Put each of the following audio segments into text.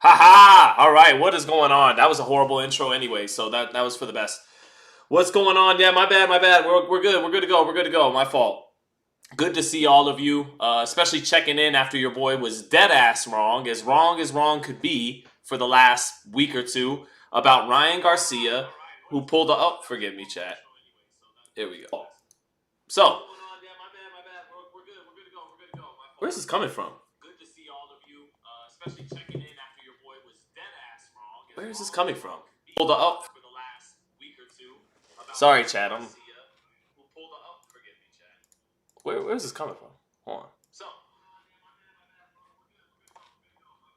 Ha! All right, what is going on? That was a horrible intro anyway, so that was for the best. What's going on? Yeah, my bad, my bad. We're good. We're good to go. We're good to go. My fault. Good to see all of you, especially checking in after your boy was dead ass wrong as wrong could be for the last week or two about Ryan Garcia, who pulled a. Oh, forgive me, chat. Here we go. So, where's this coming from? Good to see all of you, especially checking in after your boy was dead ass wrong. Where is this coming from? Pulled a. Oh. Sorry, chat. Where's this coming from? Hold on.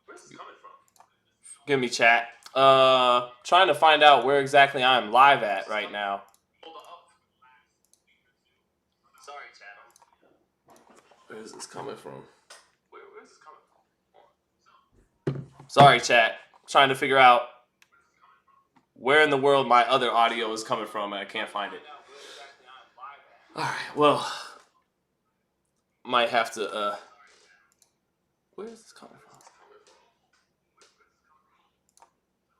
Where's this coming from? Give me chat. Trying to find out where exactly I'm live at right now. Sorry, chat. Where is this coming from? Where's this coming from? Sorry, chat. Trying to figure out where in the world my other audio is coming from, and I can't find it. All right. Well, might have to. Where is this coming from?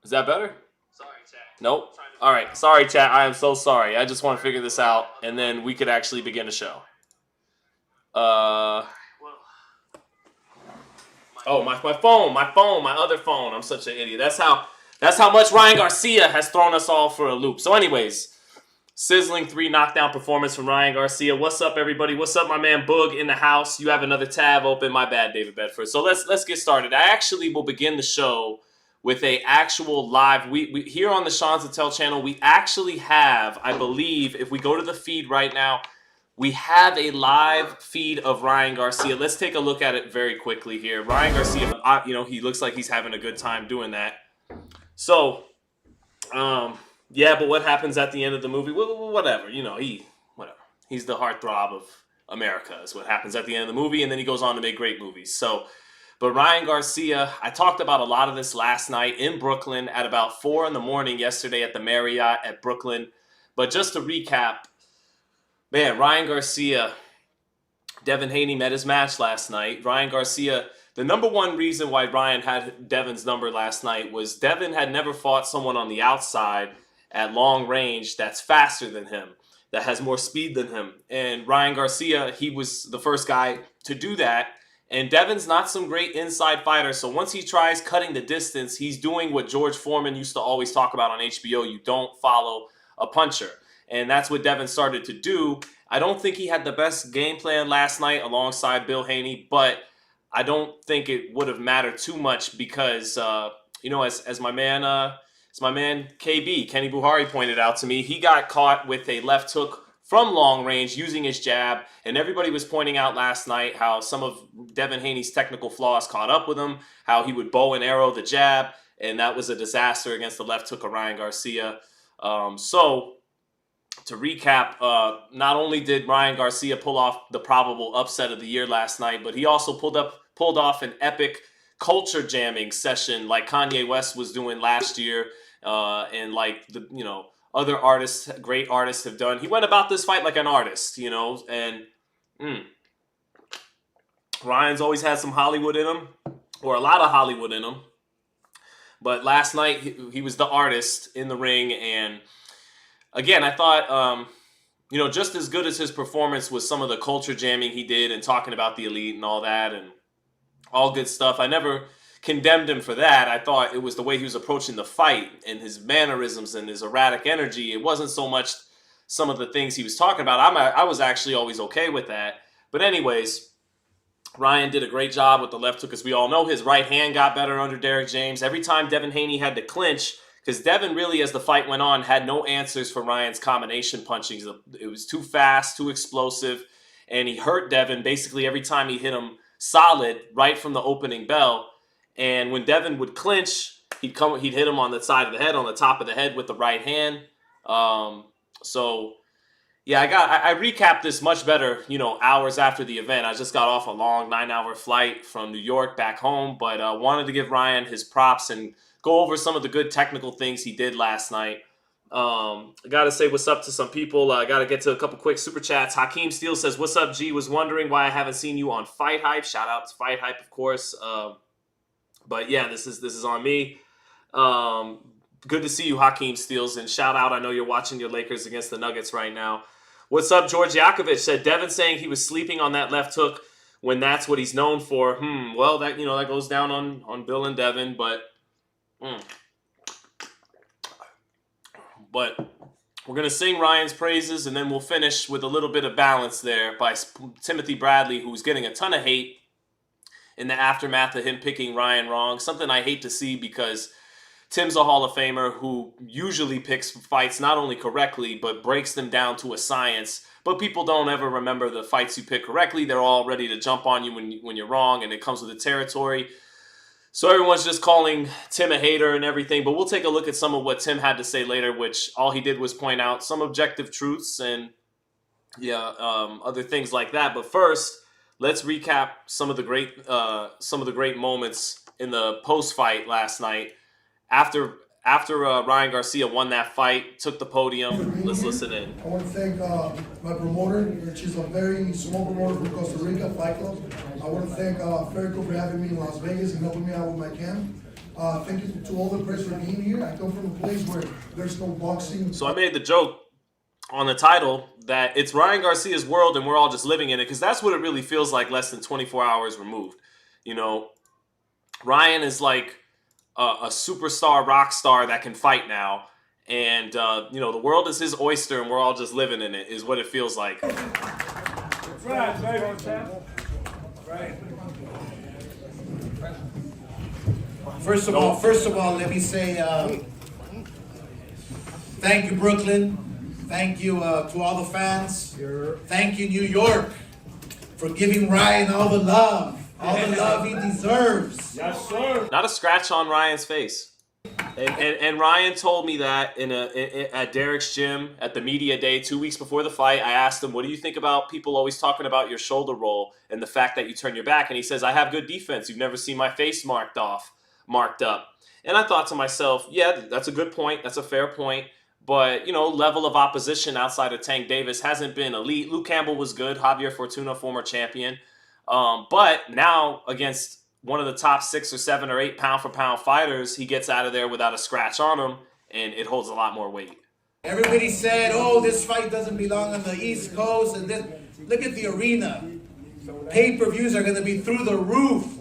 Is that better? Sorry, chat. Nope. All right. Sorry, chat. I am so sorry. I just want to figure this out, and then we could actually begin the show. Oh, my phone, my other phone. I'm such an idiot. That's how much Ryan Garcia has thrown us all for a loop. So anyways, sizzling 3 knockdown performance from Ryan Garcia. What's up, everybody? What's up, my man Boog in the house? You have another tab open. My bad, David Bedford. So let's get started. I actually will begin the show with a actual live. We here on the Zittel channel, we actually have, I believe, if we go to the feed right now, we have a live feed of Ryan Garcia. Let's take a look at it very quickly here. Ryan Garcia, he looks like he's having a good time doing that. So, yeah, but what happens at the end of the movie? Well, whatever, whatever. He's the heartthrob of America is what happens at the end of the movie, and then he goes on to make great movies. So, but Ryan Garcia, I talked about a lot of this last night in Brooklyn at about 4 in the morning yesterday at the Marriott at Brooklyn. But just to recap, man, Ryan Garcia, Devin Haney met his match last night. Ryan Garcia, the number one reason why Ryan had Devin's number last night was Devin had never fought someone on the outside at long range that's faster than him, that has more speed than him. And Ryan Garcia, he was the first guy to do that. And Devin's not some great inside fighter, so once he tries cutting the distance, he's doing what George Foreman used to always talk about on HBO, you don't follow a puncher. And that's what Devin started to do. I don't think he had the best game plan last night alongside Bill Haney, but I don't think it would have mattered too much because, as my man KB, Kenny Buhari pointed out to me, he got caught with a left hook from long range using his jab, and everybody was pointing out last night how some of Devin Haney's technical flaws caught up with him, how he would bow and arrow the jab, and that was a disaster against the left hook of Ryan Garcia. So, to recap, not only did Ryan Garcia pull off the probable upset of the year last night, but he also pulled off an epic culture jamming session like Kanye West was doing last year, and like other artists, great artists have done. He went about this fight like an artist, and Ryan's always had some Hollywood in him, or a lot of Hollywood in him. But last night, he was the artist in the ring, and again, I thought, just as good as his performance was some of the culture jamming he did and talking about the elite and all that and all good stuff. I never condemned him for that. I thought it was the way he was approaching the fight and his mannerisms and his erratic energy. It wasn't so much some of the things he was talking about. I was actually always okay with that. But anyways, Ryan did a great job with the left hook. As we all know, his right hand got better under Derrick James. Every time Devin Haney had to clinch, because Devin really, as the fight went on, had no answers for Ryan's combination punching. It was too fast, too explosive, and he hurt Devin basically every time he hit him solid right from the opening bell. And when Devin would clinch, he'd hit him on the side of the head, on the top of the head with the right hand. So yeah, I recapped this much better, hours after the event. I just got off a long 9-hour flight from New York back home, but wanted to give Ryan his props and go over some of the good technical things he did last night. I got to say what's up to some people. I got to get to a couple quick super chats. Hakeem Steele says, what's up, G? Was wondering why I haven't seen you on Fight Hype. Shout out to Fight Hype, of course. But yeah, this is on me. Good to see you, Hakeem Steels, and shout out. I know you're watching your Lakers against the Nuggets right now. What's up, George Yakovich? Said Devin saying he was sleeping on that left hook when that's what he's known for. Well, that that goes down on Bill and Devin, but we're gonna sing Ryan's praises, and then we'll finish with a little bit of balance there by Timothy Bradley, who's getting a ton of hate in the aftermath of him picking Ryan wrong. Something I hate to see because Tim's a Hall of Famer who usually picks fights not only correctly, but breaks them down to a science. But people don't ever remember the fights you pick correctly. They're all ready to jump on you when you're wrong, and it comes with the territory. So everyone's just calling Tim a hater and everything. But we'll take a look at some of what Tim had to say later, which all he did was point out some objective truths and other things like that. But first, let's recap some of the great moments in the post-fight last night. After Ryan Garcia won that fight, took the podium. Let's listen in. I want to thank my promoter, which is a very small promoter from Costa Rica, Fight Club. I want to thank Ferico for having me in Las Vegas and helping me out with my camp. Thank you to all the press for being here. I come from a place where there's no boxing. So I made the joke on the title that it's Ryan Garcia's world and we're all just living in it, because that's what it really feels like less than 24 hours removed. Ryan is like a superstar rock star that can fight now, and the world is his oyster and we're all just living in it, is what it feels like. First of all, let me say thank you, Brooklyn. Thank you to all the fans. Thank you, New York, for giving Ryan all the love. All the love he deserves. Yes, sir. Not a scratch on Ryan's face. And Ryan told me that at Derek's gym at the media day 2 weeks before the fight. I asked him, what do you think about people always talking about your shoulder roll and the fact that you turn your back? And he says, I have good defense. You've never seen my face marked up. And I thought to myself, yeah, that's a good point. That's a fair point. But, level of opposition outside of Tank Davis hasn't been elite. Luke Campbell was good. Javier Fortuna, former champion. But now against one of the top 6 or 7 or 8 pound-for-pound fighters, he gets out of there without a scratch on him, and it holds a lot more weight. Everybody said, this fight doesn't belong on the East Coast. And then look at the arena. Pay-per-views are going to be through the roof.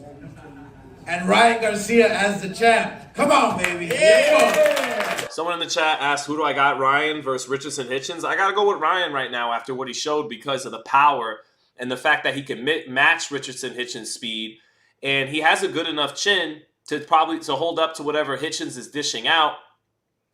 And Ryan Garcia as the champ. Come on, baby. Yeah. Someone in the chat asked, who do I got, Ryan versus Richardson Hitchens? I got to go with Ryan right now after what he showed because of the power and the fact that he can match Richardson Hitchens' speed. And he has a good enough chin to hold up to whatever Hitchens is dishing out.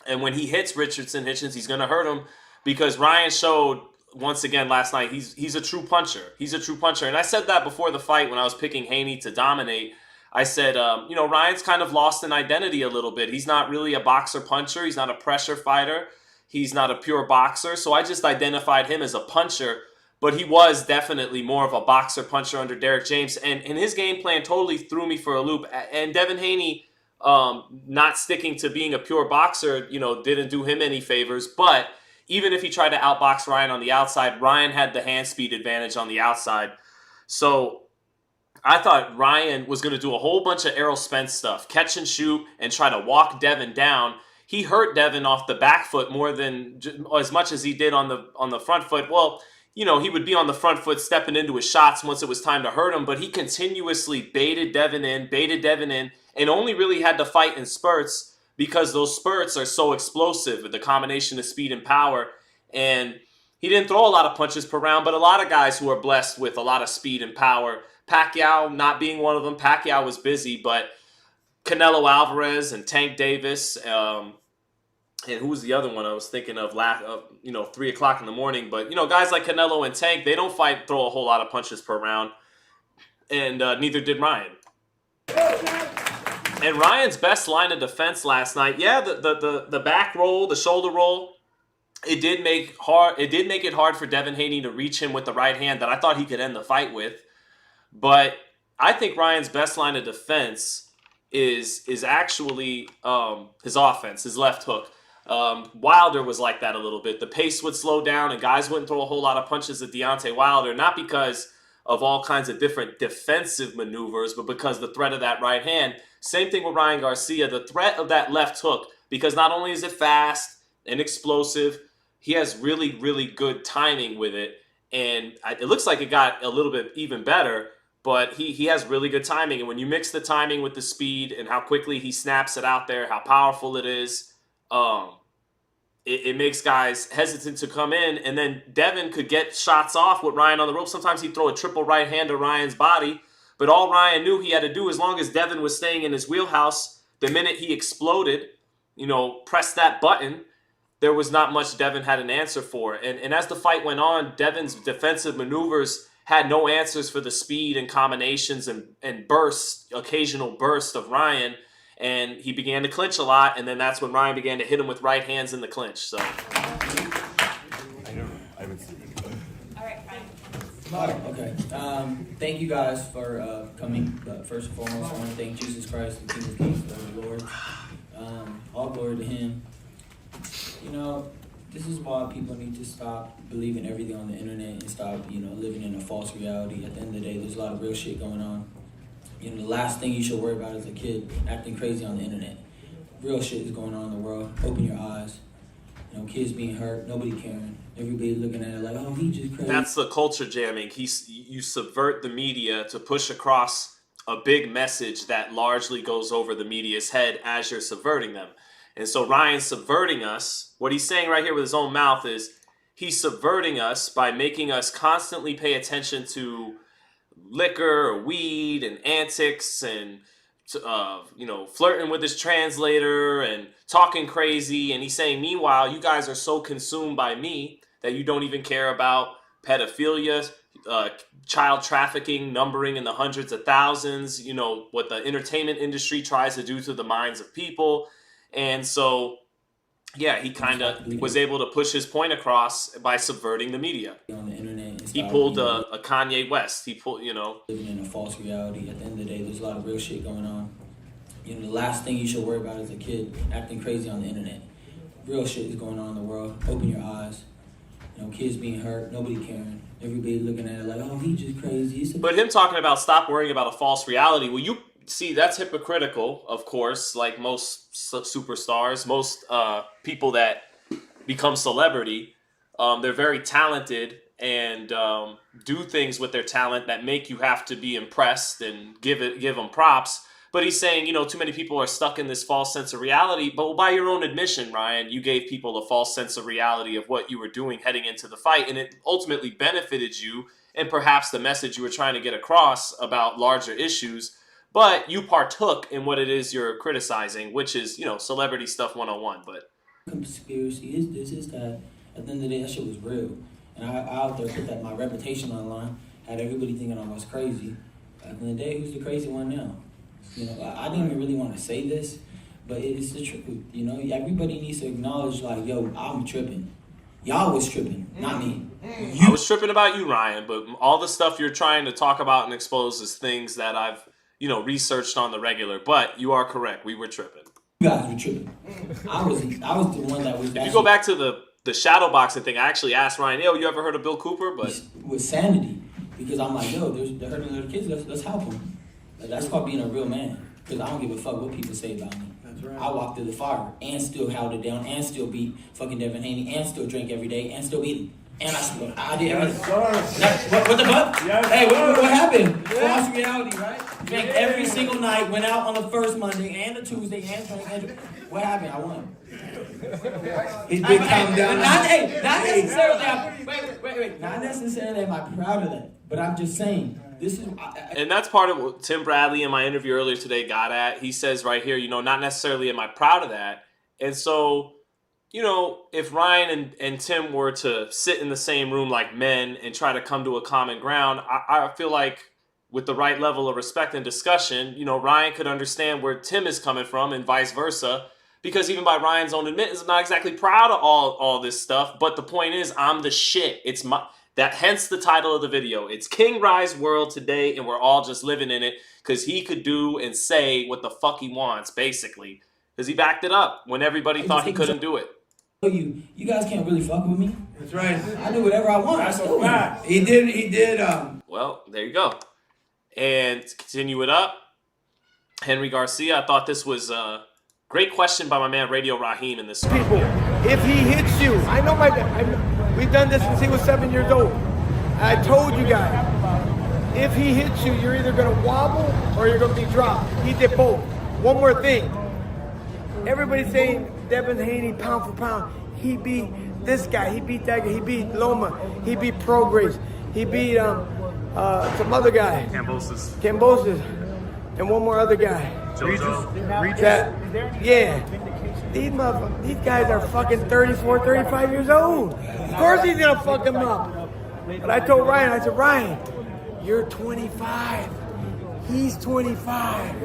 And when he hits Richardson Hitchens, he's going to hurt him, because Ryan showed once again last night he's a true puncher. He's a true puncher. And I said that before the fight when I was picking Haney to dominate. I said, Ryan's kind of lost an identity a little bit. He's not really a boxer puncher. He's not a pressure fighter. He's not a pure boxer. So I just identified him as a puncher. But he was definitely more of a boxer puncher under Derek James. And his game plan totally threw me for a loop. And Devin Haney not sticking to being a pure boxer, didn't do him any favors. But even if he tried to outbox Ryan on the outside, Ryan had the hand speed advantage on the outside. So I thought Ryan was going to do a whole bunch of Errol Spence stuff, catch and shoot, and try to walk Devin down. He hurt Devin off the back foot more than as much as he did on the front foot. Well, he would be on the front foot stepping into his shots once it was time to hurt him, but he continuously baited Devin in, and only really had to fight in spurts because those spurts are so explosive with the combination of speed and power. And he didn't throw a lot of punches per round, but a lot of guys who are blessed with a lot of speed and power. Pacquiao not being one of them. Pacquiao was busy, but Canelo Alvarez and Tank Davis, and who was the other one I was thinking of? 3 o'clock in the morning. But guys like Canelo and Tank, they don't throw a whole lot of punches per round, and neither did Ryan. And Ryan's best line of defense last night, the back roll, the shoulder roll, it did make it hard for Devin Haney to reach him with the right hand that I thought he could end the fight with. But I think Ryan's best line of defense is actually his offense, his left hook. Wilder was like that a little bit. The pace would slow down and guys wouldn't throw a whole lot of punches at Deontay Wilder, not because of all kinds of different defensive maneuvers, but because the threat of that right hand. Same thing with Ryan Garcia, the threat of that left hook, because not only is it fast and explosive, he has really, really good timing with it. And it looks like it got a little bit even better, but he has really good timing. And when you mix the timing with the speed and how quickly he snaps it out there, how powerful it is, it makes guys hesitant to come in. And then Devin could get shots off with Ryan on the rope. Sometimes he'd throw a triple right hand to Ryan's body. But all Ryan knew he had to do, as long as Devin was staying in his wheelhouse, the minute he exploded, press that button, there was not much Devin had an answer for. And as the fight went on, Devin's defensive maneuvers had no answers for the speed and combinations and bursts, occasional bursts of Ryan. And he began to clinch a lot, and then that's when Ryan began to hit him with right hands in the clinch. So. All right, fine. Okay. Thank you guys for coming. But first and foremost, I want to thank Jesus Christ, the King of Kings, the Lord. All glory to Him. This is why people need to stop believing everything on the internet and stop, living in a false reality. At the end of the day, there's a lot of real shit going on. The last thing you should worry about as a kid, acting crazy on the internet. Real shit is going on in the world. Open your eyes. Kids being hurt, nobody caring. Everybody looking at it like, oh, he just crazy. That's the culture jamming. You subvert the media to push across a big message that largely goes over the media's head as you're subverting them. And so Ryan's subverting us. What he's saying right here with his own mouth is he's subverting us by making us constantly pay attention to liquor or weed and antics and flirting with his translator and talking crazy. And he's saying, meanwhile, you guys are so consumed by me that you don't even care about pedophilia, child trafficking, numbering in the hundreds of thousands, what the entertainment industry tries to do to the minds of people. And so, yeah, he kind of was able to push his point across by subverting the media. On the internet, he pulled a Kanye West. He pulled, living in a false reality. At the end of the day, there's a lot of real shit going on. The last thing you should worry about as a kid, acting crazy on the internet. Real shit is going on in the world. Open your eyes. Kids being hurt, nobody caring. Everybody looking at it like, oh, he just crazy. But him talking about stop worrying about a false reality. Well, you see, that's hypocritical, of course, like most superstars, most people that become celebrity. They're very talented and do things with their talent that make you have to be impressed and give them props. But he's saying, too many people are stuck in this false sense of reality. But by your own admission, Ryan, you gave people a false sense of reality of what you were doing heading into the fight. And it ultimately benefited you and perhaps the message you were trying to get across about larger issues. But you partook in what it is you're criticizing, which is, celebrity stuff 101. But conspiracy is this, is that. At the end of the day, that shit was real. And I out there put that my reputation online, had everybody thinking I was crazy. At the end of the day, who's the crazy one now? I didn't even really want to say this, but it's the truth. Everybody needs to acknowledge, like, yo, I'm tripping. Y'all was tripping, not me. I was tripping about you, Ryan, but all the stuff you're trying to talk about and expose is things that I've, researched on the regular. But you are correct. We were tripping. You guys were tripping. I was the one that was. If you go back to the shadow boxing thing, I actually asked Ryan, yo, you ever heard of Bill Cooper? But with sanity, because I'm like, yo, they're hurting little kids. Let's help them. That's called being a real man. Because I don't give a fuck what people say about me. That's right. I walked through the fire and still held it down and still beat fucking Devin Haney and still drank every day and still beat him. And I did everything. What the fuck? Yes, hey, what happened? Yeah. False reality, right? Drank every single night, went out on the first Monday and the Tuesday and drank. What happened? I won. He's been calm down. Not necessarily am I proud of that, but I'm just saying. And that's part of what Tim Bradley in my interview earlier today got at. He says right here, not necessarily am I proud of that. And so, if Ryan and Tim were to sit in the same room like men and try to come to a common ground, I feel like with the right level of respect and discussion, Ryan could understand where Tim is coming from and vice versa. Because even by Ryan's own admittance, I'm not exactly proud of all this stuff. But the point is, I'm the shit. It's my... hence the title of the video. It's Kingry'S world today, and we're all just living in it because he could do and say what the fuck he wants, basically. Because he backed it up when everybody thought he couldn't do it. You guys can't really fuck with me. That's right. I do whatever I want. I still win. He did. Well, there you go. And to continue it up, Henry Garcia. I thought this was a great question by my man Radio Raheem in this. People, if he hits you, I know we've done this since he was 7 years old. I told you guys, if he hits you, you're either going to wobble or you're going to be dropped. He did both. One more thing. Everybody's saying Devin Haney, pound for pound. He beat this guy. He beat that guy. He beat Loma. He beat Prograis. He beat some other guy. Cambosis. And one more other guy. Yeah. These guys are fucking 34, 35 years old. Of course he's going to fuck them up. But I told Ryan, I said, Ryan, you're 25. He's 25.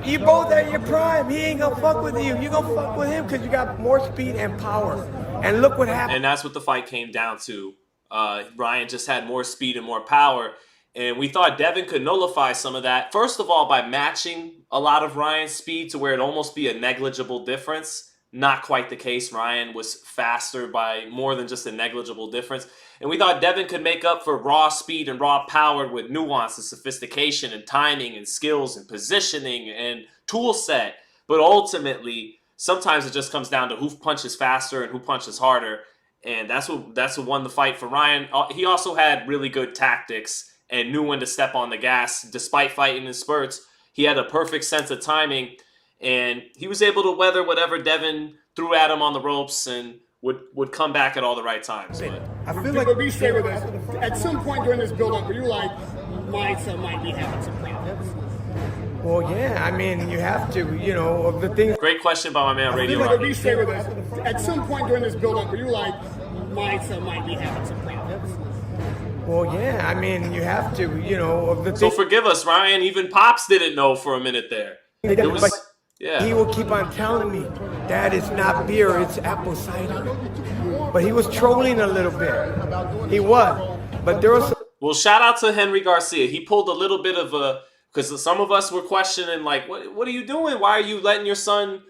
You both at your prime. He ain't gonna fuck with you. You gonna fuck with him because you got more speed and power. And look what happened. And that's what the fight came down to. Ryan just had more speed and more power. And we thought Devin could nullify some of that. First of all, by matching a lot of Ryan's speed to where it'd almost be a negligible difference. Not quite the case. Ryan was faster by more than just a negligible difference. And we thought Devin could make up for raw speed and raw power with nuance and sophistication and timing and skills and positioning and tool set. But ultimately, sometimes it just comes down to who punches faster and who punches harder. And that's what won the fight for Ryan. He also had really good tactics and knew when to step on the gas. Despite fighting in spurts, he had a perfect sense of timing. And he was able to weather whatever Devin threw at him on the ropes and would come back at all the right times. But I feel like be straight with us. At some point during this build-up, were you like, my son might be having some problems? Well, yeah, I mean, you have to, you know, of the things. Great question by my man Radio I feel like Raheem. be straight with us. At some point during this build-up, were you like, my son might be having some problems? Well, yeah, I mean, you have to, you know, of the things. So forgive us, Ryan. Even Pops didn't know for a minute there. It was, yeah. He will keep on telling me, Dad, it's not beer, it's apple cider. But he was trolling a little bit. He was. But there was some. Well, shout out to Henry Garcia. He pulled a little bit of a, because some of us were questioning, like, what are you doing? Why are you letting your son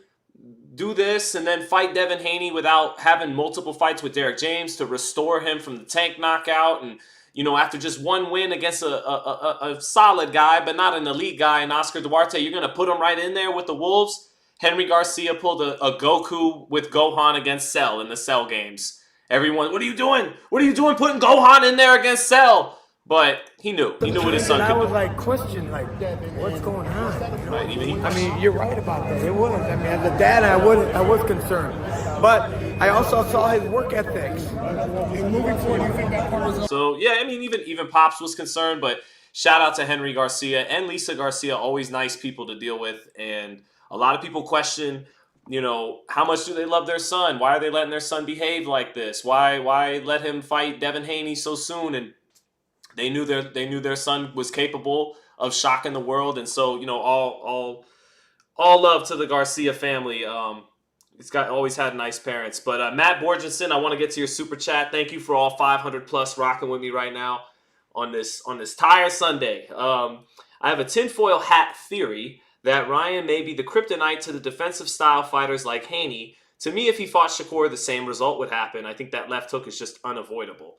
do this and then fight Devin Haney without having multiple fights with Derek James to restore him from the tank knockout? And, you know, after just one win against a solid guy, but not an elite guy in Oscar Duarte, you're going to put him right in there with the Wolves? Henry Garcia pulled a Goku with Gohan against Cell in the Cell games. Everyone, what are you doing? What are you doing putting Gohan in there against Cell? But he knew. He knew what his son could do. I was like, question, like, what's going on? You know? Right, I mean, you're right about that. It was. I mean, as a dad, I was concerned. But I also saw his work ethics. And moving forward, do you think that part was So, yeah, I mean, even Pops was concerned, but shout out to Henry Garcia and Lisa Garcia, always nice people to deal with. And a lot of people question, you know, how much do they love their son? Why are they letting their son behave like this? Why let him fight Devin Haney so soon? And they knew their son was capable of shocking the world. And so, you know, all love to the Garcia family. He's always had nice parents. But Matt Borgenson, I want to get to your super chat. Thank you for all 500 plus rocking with me right now on this Tire Sunday. I have a tinfoil hat theory that Ryan may be the kryptonite to the defensive style fighters like Haney. To me, if he fought Shakur, the same result would happen. I think that left hook is just unavoidable.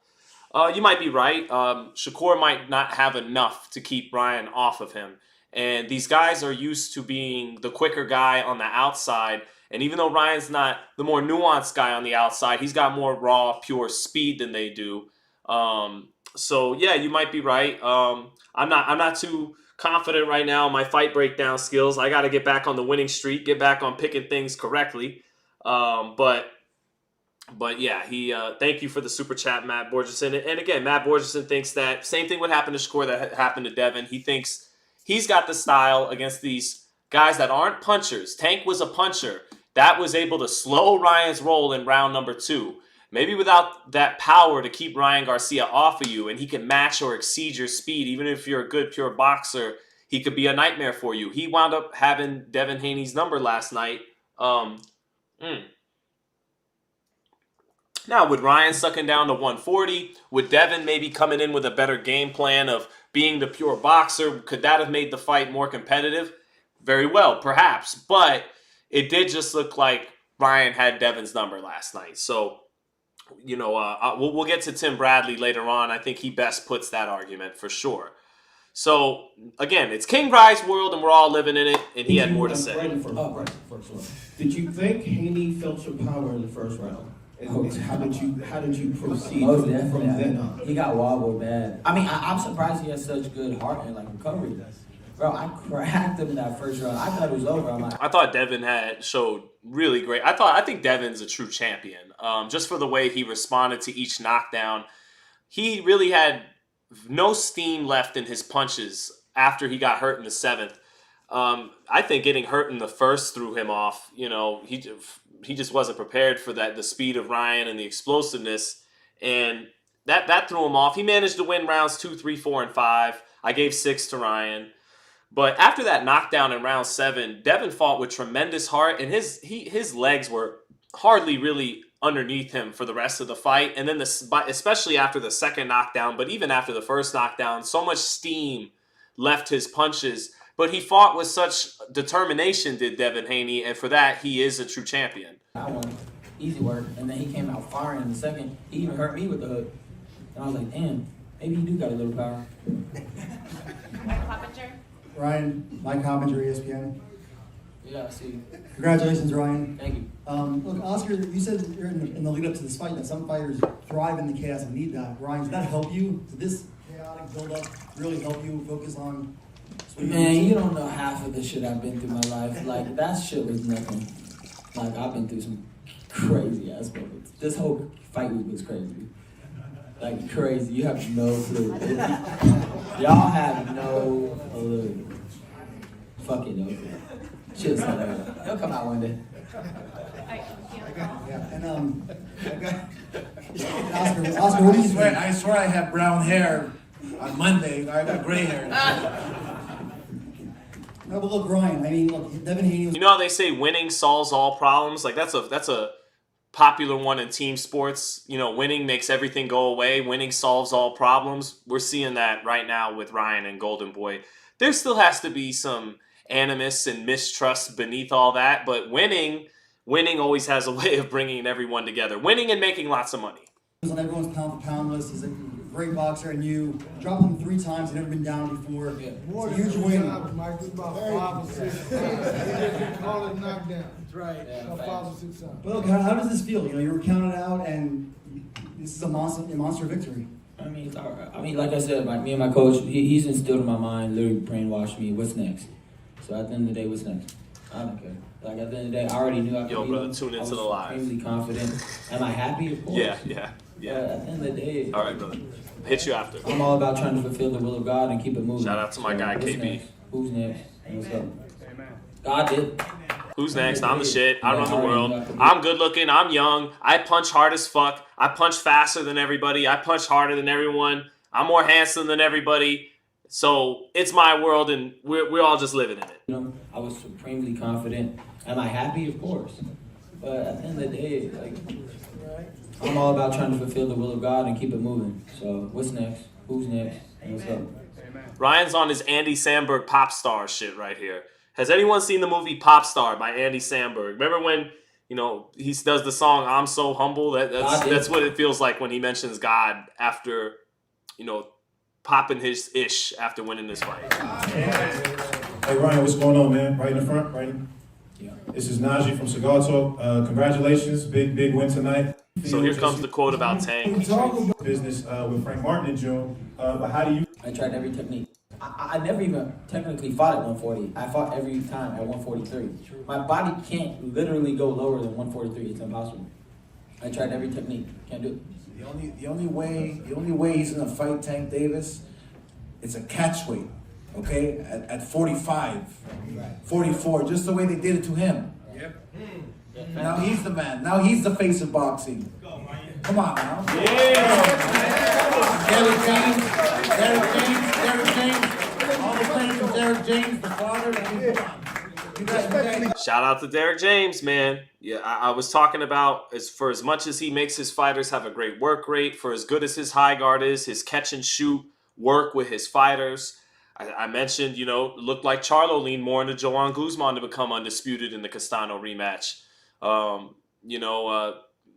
You might be right. Shakur might not have enough to keep Ryan off of him. And these guys are used to being the quicker guy on the outside. And even though Ryan's not the more nuanced guy on the outside, he's got more raw, pure speed than they do. So yeah, you might be right. I'm not too confident right now in my fight breakdown skills. I got to get back on the winning streak, get back on picking things correctly. But yeah, thank you for the super chat, Matt Borgeson. And again, Matt Borgeson thinks that same thing would happen to Shakur that happened to Devin. He thinks he's got the style against these guys that aren't punchers. Tank was a puncher. That was able to slow Ryan's roll in round number 2. Maybe without that power to keep Ryan Garcia off of you, and he can match or exceed your speed. Even if you're a good, pure boxer, he could be a nightmare for you. He wound up having Devin Haney's number last night. Now, with Ryan sucking down to 140, with Devin maybe coming in with a better game plan of being the pure boxer, could that have made the fight more competitive? Very well, perhaps. But it did just look like Ryan had Devin's number last night. So we'll get to Tim Bradley later on. I think he best puts that argument for sure. So again, it's Kingry'S world, and we're all living in it. And he had more to say. Did you think Haney felt your power in the first round? And how did you proceed Most from definitely. then on? He got wobbled bad. I mean, I'm surprised he has such good heart and like recovery. Bro, I cracked him in that first round. I thought it was over. I'm like, I thought Devin had showed really great. I think Devin's a true champion. Just for the way he responded to each knockdown. He really had no steam left in his punches after he got hurt in the 7th. I think getting hurt in the first threw him off. He just wasn't prepared for that, the speed of Ryan and the explosiveness, and that threw him off. He managed to win rounds 2, 3, 4, and 5. I gave 6 to Ryan. But after that knockdown in round 7, Devin fought with tremendous heart, and his legs were hardly really underneath him for the rest of the fight. And then especially after the second knockdown, but even after the first knockdown, so much steam left his punches. But he fought with such determination, did Devin Haney, and for that, he is a true champion. I won. Easy work. And then he came out firing in the second. He even hurt me with the hook. And I was like, damn, maybe you do got a little power. Mike Coppinger. Ryan, Mike Coppinger, ESPN. Yeah, see. Congratulations, Ryan. Thank you. Look, Oscar, you said in the lead up to this fight that some fighters thrive in the chaos and need that. Ryan, did that help you? Did this chaotic build-up really help you focus on? Man, you don't know half of the shit I've been through my life. Like, that shit was nothing. Like, I've been through some crazy ass moments. This whole fight week was crazy. Like, crazy. You have no clue. Y'all have no clue. Fucking no clue. Shit's hilarious. It'll come out one day. Yeah, and Oscar, what do you think? I swear I had brown hair on Monday. I got gray hair. No, but look, Ryan. I mean, look, Devin Haney was. You know how they say winning solves all problems? Like that's a popular one in team sports. Winning makes everything go away. Winning solves all problems. We're seeing that right now with Ryan and Golden Boy. There still has to be some animus and mistrust beneath all that, but winning always has a way of bringing everyone together. Winning and making lots of money. He was on everyone's pound for pound list. He's a great boxer, and you dropped him 3 times. He'd never been down before. Yeah. It's a huge win. Mike, it's about 5 or 6 times. Call it knockdown. That's right. Yeah, About 5 or 6 times. But look, how does this feel? You were counted out, and this is a monster victory. I mean, it's all right. I mean, like I said, me and my coach, he's instilled in my mind, literally brainwashed me. What's next? So at the end of the day, what's next? I don't care. Like at the end of the day, I already knew I could beat brother, him. tune into I was the live. extremely confident. Am I happy? Of course. Yeah. But at the end of the day, All right, brother. Hit you after. I'm all about trying to fulfill the will of God and keep it moving. Shout out to my guy, what's KB. Next? Who's next? And what's up? God did. Who's next? I'm the shit. I run the world. I'm good looking. I'm young. I punch hard as fuck. I punch faster than everybody. I punch harder than everyone. I'm more handsome than everybody. So it's my world, and we're all just living in it. I was supremely confident. Am I happy? Of course. But at the end of the day, like, I'm all about trying to fulfill the will of God and keep it moving. So what's next? Who's next? And what's up? Ryan's on his Andy Samberg pop star shit right here. Has anyone seen the movie Pop Star by Andy Samberg? Remember when he does the song "I'm So Humble"? That's what it feels like when he mentions God after popping his ish after winning this fight. Hey Ryan, what's going on, man? Right in the front, right? Yeah. This is Najee from Cigar Talk. Congratulations, big win tonight. So here comes the quote about Tank. Business with Frank Martin in June. But how do you? I tried every technique. I never even technically fought at 140. I fought every time at 143. My body can't literally go lower than 143. It's impossible. I tried every technique. Can't do it. The only way he's gonna fight Tank Davis, it's a catch weight, okay? At 45, 44, just the way they did it to him. Yep. Now he's the man. Now he's the face of boxing. Come on now. Derek James, all the fans of Derek James, the father. Come on. You guys, Shout out to Derek James, man. Yeah, I was talking about for as much as he makes his fighters have a great work rate, for as good as his high guard is, his catch and shoot work with his fighters. I mentioned, looked like Charlo leaned more into Joan Guzman to become undisputed in the Castano rematch.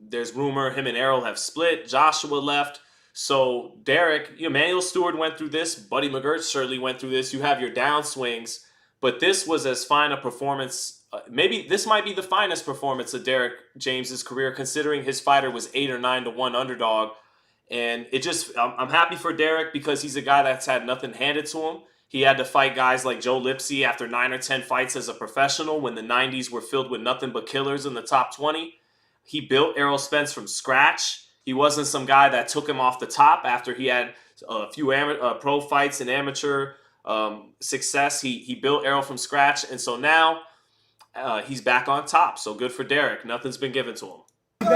there's rumor him and Errol have split. Joshua left. So Derek, Emmanuel Stewart went through this. Buddy McGirt certainly went through this. You have your downswings. But this was as fine a performance. Maybe this might be the finest performance of Derek James's career, considering his fighter was 8 or 9 to 1 underdog. And I'm happy for Derek because he's a guy that's had nothing handed to him. He had to fight guys like Joe Lipsy after 9 or 10 fights as a professional when the 90s were filled with nothing but killers in the top 20. He built Errol Spence from scratch. He wasn't some guy that took him off the top after he had a few pro fights and amateur success. He built Errol from scratch, and so now he's back on top. So good for Derek. Nothing's been given to him. Yeah.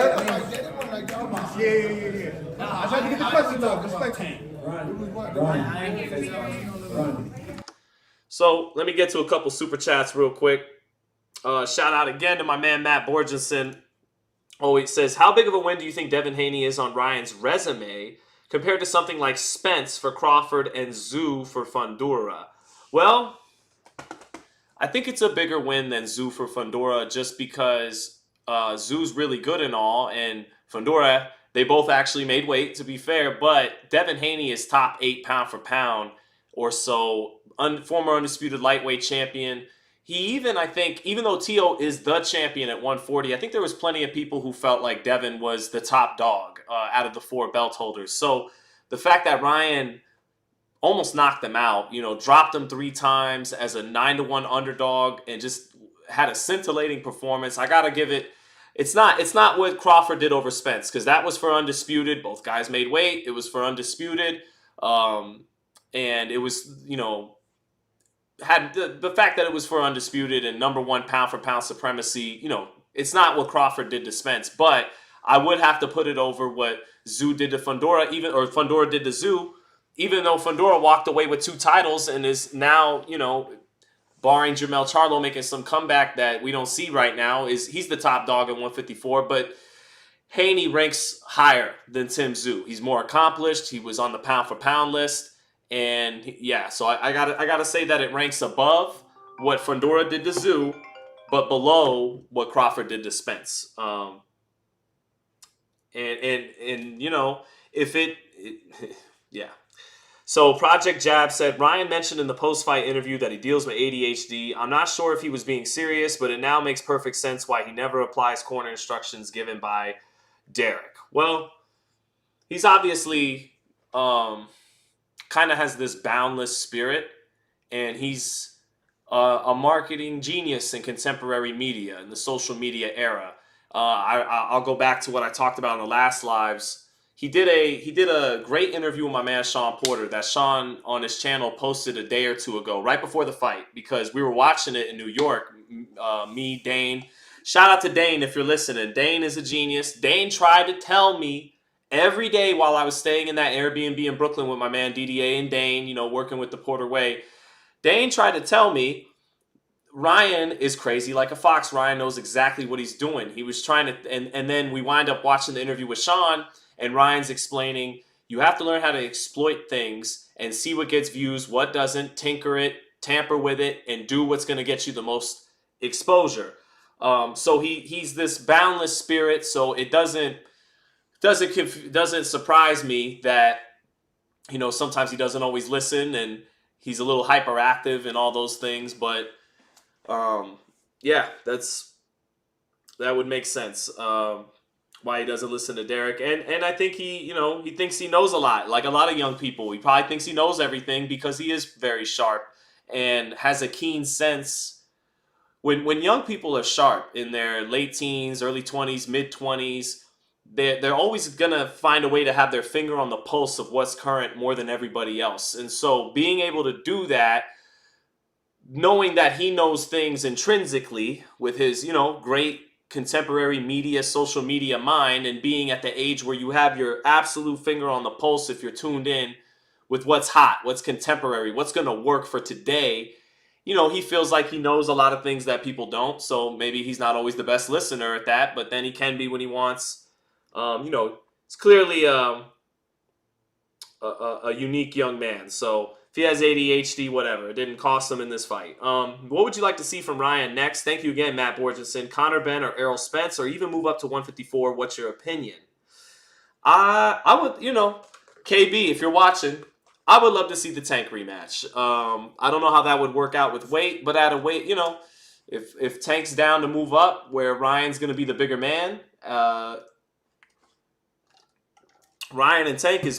I tried to get the question off. So let me get to a couple super chats real quick. Shout out again to my man Matt Borgenson. Oh, it says, how big of a win do you think Devin Haney is on Ryan's resume compared to something like Spence for Crawford and Zhu for Fundora? Well, I think it's a bigger win than Zhu for Fundora just because Zhu's really good and all, and Fundora, they both actually made weight, to be fair, but Devin Haney is top 8 pound for pound or so, former undisputed lightweight champion. He even, I think, even though Tio is the champion at 140, I think there was plenty of people who felt like Devin was the top dog out of the 4 belt holders. So the fact that Ryan almost knocked them out, dropped them 3 times as a 9 to 1 underdog and just had a scintillating performance. I got to give it. It's not what Crawford did over Spence because that was for undisputed. Both guys made weight. It was for undisputed. And it was, had the fact that it was for undisputed and number 1 pound for pound supremacy, it's not what Crawford did to Spence, but I would have to put it over what Zhu did to Fundora, or Fundora did to Zhu, even though Fundora walked away with 2 titles and is now, barring Jermell Charlo making some comeback that we don't see right now, he's the top dog at 154, but Haney ranks higher than Tim Zhu. He's more accomplished. He was on the pound for pound list. And yeah, so I gotta say that it ranks above what Fundora did to Zhu, but below what Crawford did to Spence. Yeah. So Project Jab said, Ryan mentioned in the post-fight interview that he deals with ADHD. I'm not sure if he was being serious, but it now makes perfect sense why he never applies corner instructions given by Derek. Well, he's obviously kind of has this boundless spirit, and he's a marketing genius in contemporary media, in the social media era. I'll go back to what I talked about in the last lives. He did a great interview with my man Sean Porter that Sean on his channel posted a day or 2 ago, right before the fight, because we were watching it in New York. Me, Dane. Shout out to Dane if you're listening. Dane is a genius. Dane tried to tell me every day while I was staying in that Airbnb in Brooklyn with my man DDA and Dane, working with the Porter Way. Dane tried to tell me Ryan is crazy like a fox. Ryan knows exactly what he's doing. He was trying to, and then we wind up watching the interview with Sean, and Ryan's explaining, you have to learn how to exploit things and see what gets views, what doesn't, tinker it, tamper with it, and do what's going to get you the most exposure. So he's this boundless spirit, so it doesn't surprise me that, sometimes he doesn't always listen and he's a little hyperactive and all those things. But, yeah, that would make sense. Why he doesn't listen to Derek. And I think he thinks he knows a lot. Like a lot of young people, he probably thinks he knows everything because he is very sharp and has a keen sense. When young people are sharp in their late teens, early 20s, mid 20s, they're always going to find a way to have their finger on the pulse of what's current more than everybody else. And so being able to do that, knowing that he knows things intrinsically with his, great contemporary media, social media mind, and being at the age where you have your absolute finger on the pulse if you're tuned in with what's hot, what's contemporary, what's going to work for today, he feels like he knows a lot of things that people don't. So maybe he's not always the best listener at that, but then he can be when he wants. It's clearly a unique young man. So If he has ADHD, whatever. It didn't cost him in this fight. What would you like to see from Ryan next? Thank you again, Matt Borgeson. Conor Benn or Errol Spence, or even move up to 154. What's your opinion? I would, KB, if you're watching, I would love to see the Tank rematch. I don't know how that would work out with weight, but at a weight, if Tank's down to move up where Ryan's going to be the bigger man, Ryan and Tank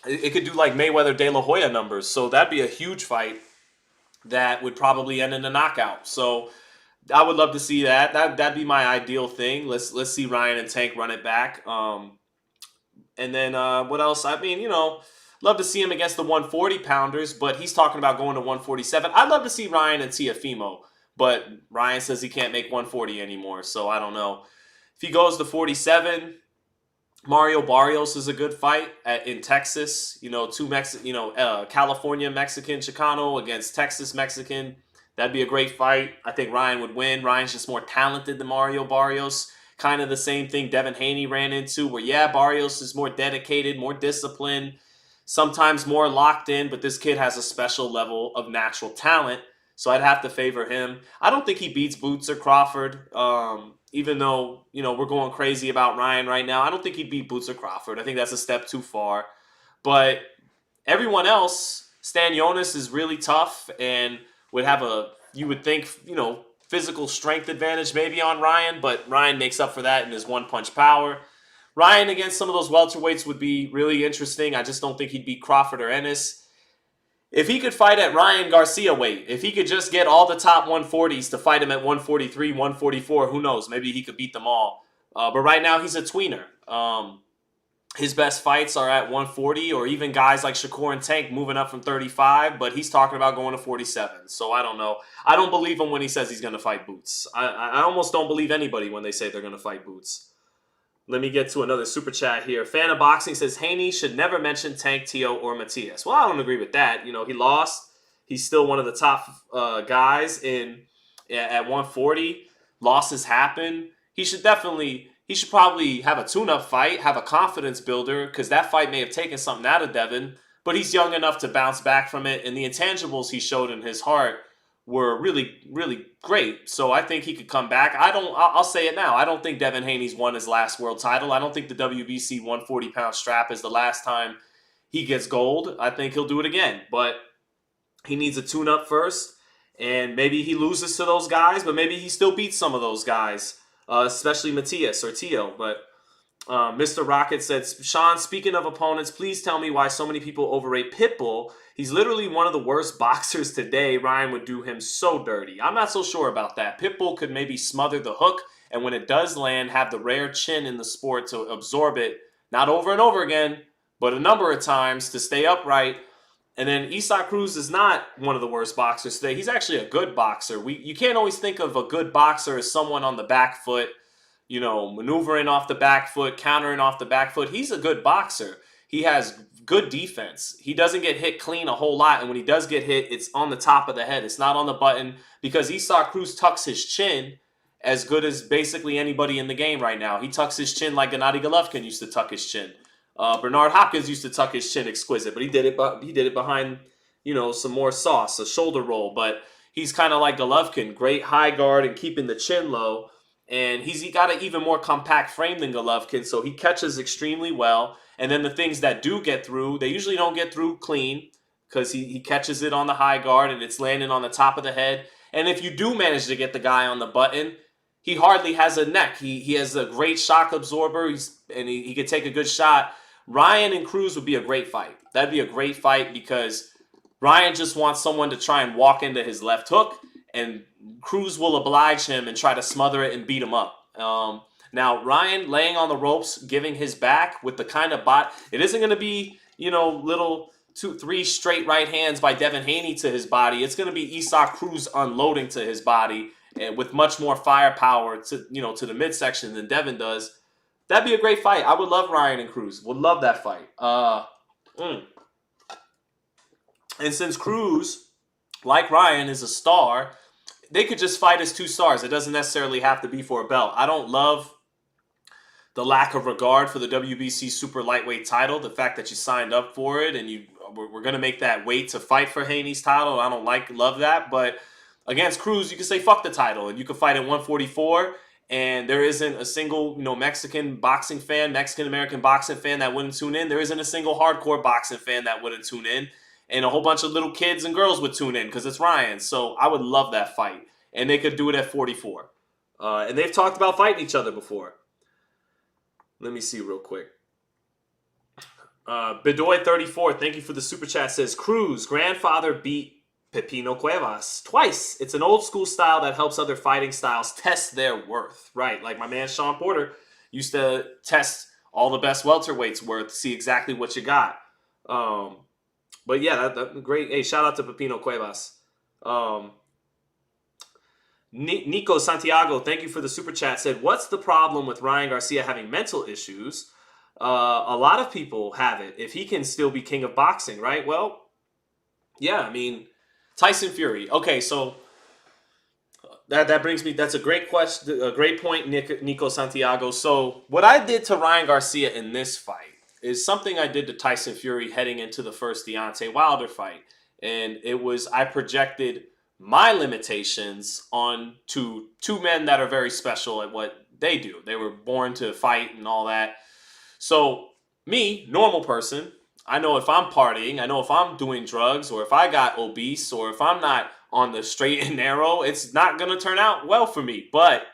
it could do like Mayweather De La Hoya numbers. So that'd be a huge fight that would probably end in a knockout. So I would love to see that. That'd be my ideal thing. Let's see Ryan and Tank run it back. And then what else? I mean, love to see him against the 140 pounders, but he's talking about going to 147. I'd love to see Ryan and Teofimo, but Ryan says he can't make 140 anymore. So I don't know. If he goes to 47, Mario Barrios is a good fight in Texas. California Mexican Chicano against Texas Mexican. That'd be a great fight. I think Ryan would win. Ryan's just more talented than Mario Barrios. Kind of the same thing Devin Haney ran into, where Barrios is more dedicated, more disciplined, sometimes more locked in, but this kid has a special level of natural talent, so I'd have to favor him. I don't think he beats Boots or Crawford, even though, we're going crazy about Ryan right now. I don't think he'd beat Boots or Crawford. I think that's a step too far. But everyone else, Stan Jonas is really tough and would have you would think, physical strength advantage maybe on Ryan, but Ryan makes up for that in his one-punch power. Ryan against some of those welterweights would be really interesting. I just don't think he'd beat Crawford or Ennis. If he could fight at Ryan Garcia weight, if he could just get all the top 140s to fight him at 143, 144, who knows? Maybe he could beat them all. But right now he's a tweener. His best fights are at 140, or even guys like Shakur and Tank moving up from 35, but he's talking about going to 47. So I don't know. I don't believe him when he says he's going to fight Boots. I almost don't believe anybody when they say they're going to fight Boots. Let me get to another super chat here. Fan of Boxing says Haney should never mention Tank, Tio, or Matias. Well, I don't agree with that. He lost. He's still one of the top guys at 140. Losses happen. He should probably have a tune-up fight, have a confidence builder, because that fight may have taken something out of Devin, but he's young enough to bounce back from it, and the intangibles he showed in his heart were really, really great. So I think he could come back. I'll say it now. I don't think Devin Haney's won his last world title. I don't think the WBC 140-pound strap is the last time he gets gold. I think he'll do it again, but he needs a tune-up first, and maybe he loses to those guys, but maybe he still beats some of those guys. Especially Matias or Tio. But Mr. Rocket said, Sean, speaking of opponents, please tell me why so many people overrate Pitbull. He's literally one of the worst boxers today. Ryan would do him so dirty. I'm not so sure about that. Pitbull could maybe smother the hook, and when it does land, have the rare chin in the sport to absorb it, not over and over again, but a number of times to stay upright. And then Isaac Cruz is not one of the worst boxers today. He's actually a good boxer. You can't always think of a good boxer as someone on the back foot, maneuvering off the back foot, countering off the back foot. He's a good boxer. He has good defense. He doesn't get hit clean a whole lot, and when he does get hit, it's on the top of the head. It's not on the button, because Isaac Cruz tucks his chin as good as basically anybody in the game right now. He tucks his chin like Gennady Golovkin used to tuck his chin. Bernard Hopkins used to tuck his chin exquisite, but he did it behind, some more sauce, a shoulder roll. But he's kind of like Golovkin, great high guard and keeping the chin low. And he got an even more compact frame than Golovkin, so he catches extremely well. And then the things that do get through, they usually don't get through clean, because he catches it on the high guard and it's landing on the top of the head. And if you do manage to get the guy on the button, he hardly has a neck. He has a great shock absorber, and he could take a good shot. Ryan and Cruz would be a great fight. That'd be a great fight, because Ryan just wants someone to try and walk into his left hook, and Cruz will oblige him and try to smother it and beat him up. Now, Ryan laying on the ropes, giving his back with the kind of bot. It isn't going to be, little 2-3 straight right hands by Devin Haney to his body. It's going to be Isaac Cruz unloading to his body, and with much more firepower to the midsection than Devin does. That'd be a great fight. I would love Ryan and Cruz. Would love that fight. And since Cruz, like Ryan, is a star, they could just fight as two stars. It doesn't necessarily have to be for a belt. I don't love the lack of regard for the WBC super lightweight title, the fact that you signed up for it and you we're going to make that weight to fight for Haney's title. I don't love that. But against Cruz, you can say fuck the title. And you can fight at 144. And there isn't a single, Mexican-American boxing fan that wouldn't tune in. There isn't a single hardcore boxing fan that wouldn't tune in. And a whole bunch of little kids and girls would tune in because it's Ryan. So I would love that fight. And they could do it at 44. And they've talked about fighting each other before. Let me see real quick. Bedoy34, thank you for the super chat, says, Cruz, grandfather beat Pepino Cuevas twice. It's an old school style that helps other fighting styles test their worth. Right, like my man Sean Porter used to test all the best welterweights worth, see exactly what you got. But yeah, that great. Hey, shout out to Pepino Cuevas. Nico Santiago, thank you for the super chat, said, what's the problem with Ryan Garcia having mental issues? A lot of people have it. If he can still be king of boxing, right? Well, yeah, I mean, Tyson Fury. Okay, so that brings me, that's a great question, a great point, Nico Santiago. So what I did to Ryan Garcia in this fight is something I did to Tyson Fury heading into the first Deontay Wilder fight. And it was, I projected my limitations on two men that are very special at what they do. They were born to fight and all that. So me, normal person, I know if I'm partying, I know if I'm doing drugs, or if I got obese, or if I'm not on the straight and narrow, it's not going to turn out well for me. But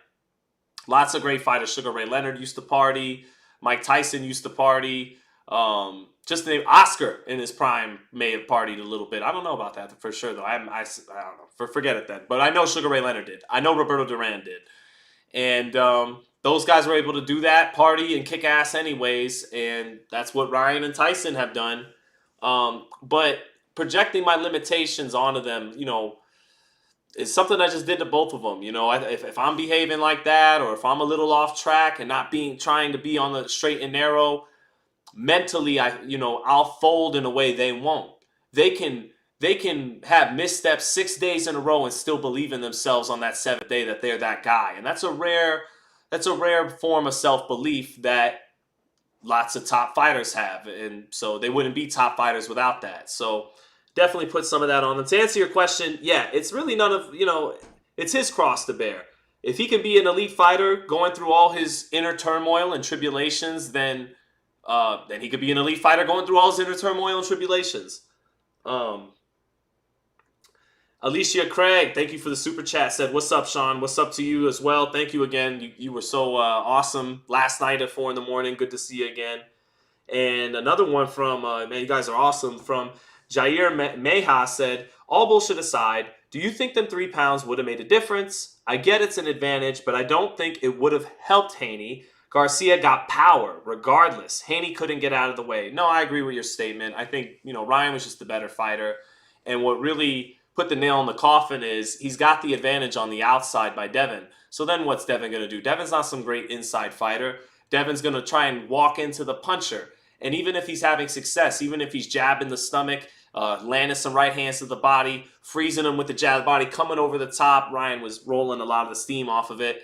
lots of great fighters. Sugar Ray Leonard used to party. Mike Tyson used to party. Just the name Oscar in his prime may have partied a little bit. I don't know about that for sure, though. I don't know. Forget it then. But I know Sugar Ray Leonard did. I know Roberto Duran did. And those guys were able to do that, party and kick ass anyways. And that's what Ryan and Tyson have done. But projecting my limitations onto them, is something I just did to both of them. If I'm behaving like that, or if I'm a little off track and not trying to be on the straight and narrow, mentally, I'll fold in a way they won't. They can have missteps 6 days in a row and still believe in themselves on that seventh day that they're that guy. And that's a rare form of self-belief that lots of top fighters have. And so they wouldn't be top fighters without that. So definitely put some of that on them. To answer your question, yeah, it's really it's his cross to bear. If he can be an elite fighter going through all his inner turmoil and tribulations, then he could be an elite fighter going through all his inner turmoil and tribulations. Alicia Craig, thank you for the super chat, said, what's up, Sean? What's up to you as well? Thank you again. You were so awesome last night at 4 a.m. Good to see you again. And another one from, man, you guys are awesome, from Jair Meha said, all bullshit aside, do you think them 3 pounds would have made a difference? I get it's an advantage, but I don't think it would have helped Haney. Garcia got power regardless. Haney couldn't get out of the way. No, I agree with your statement. I think, Ryan was just the better fighter. And what really put the nail in the coffin is he's got the advantage on the outside by Devin. So then what's Devin going to do? Devin's not some great inside fighter. Devin's going to try and walk into the puncher. And even if he's having success, even if he's jabbing the stomach, landing some right hands to the body, freezing him with the jab body, coming over the top, Ryan was rolling a lot of the steam off of it.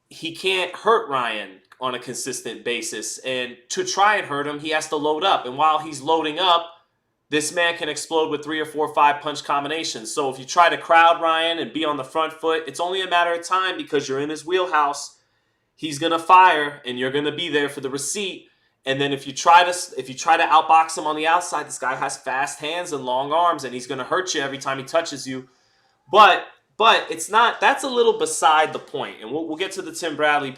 He can't hurt Ryan on a consistent basis. And to try and hurt him, he has to load up. And while he's loading up, this man can explode with 3 or 4 or 5 punch combinations. So if you try to crowd Ryan and be on the front foot, it's only a matter of time because you're in his wheelhouse. He's going to fire and you're going to be there for the receipt. And then if you try to outbox him on the outside, this guy has fast hands and long arms and he's going to hurt you every time he touches you. But it's not, that's a little beside the point. And we'll get to the Tim Bradley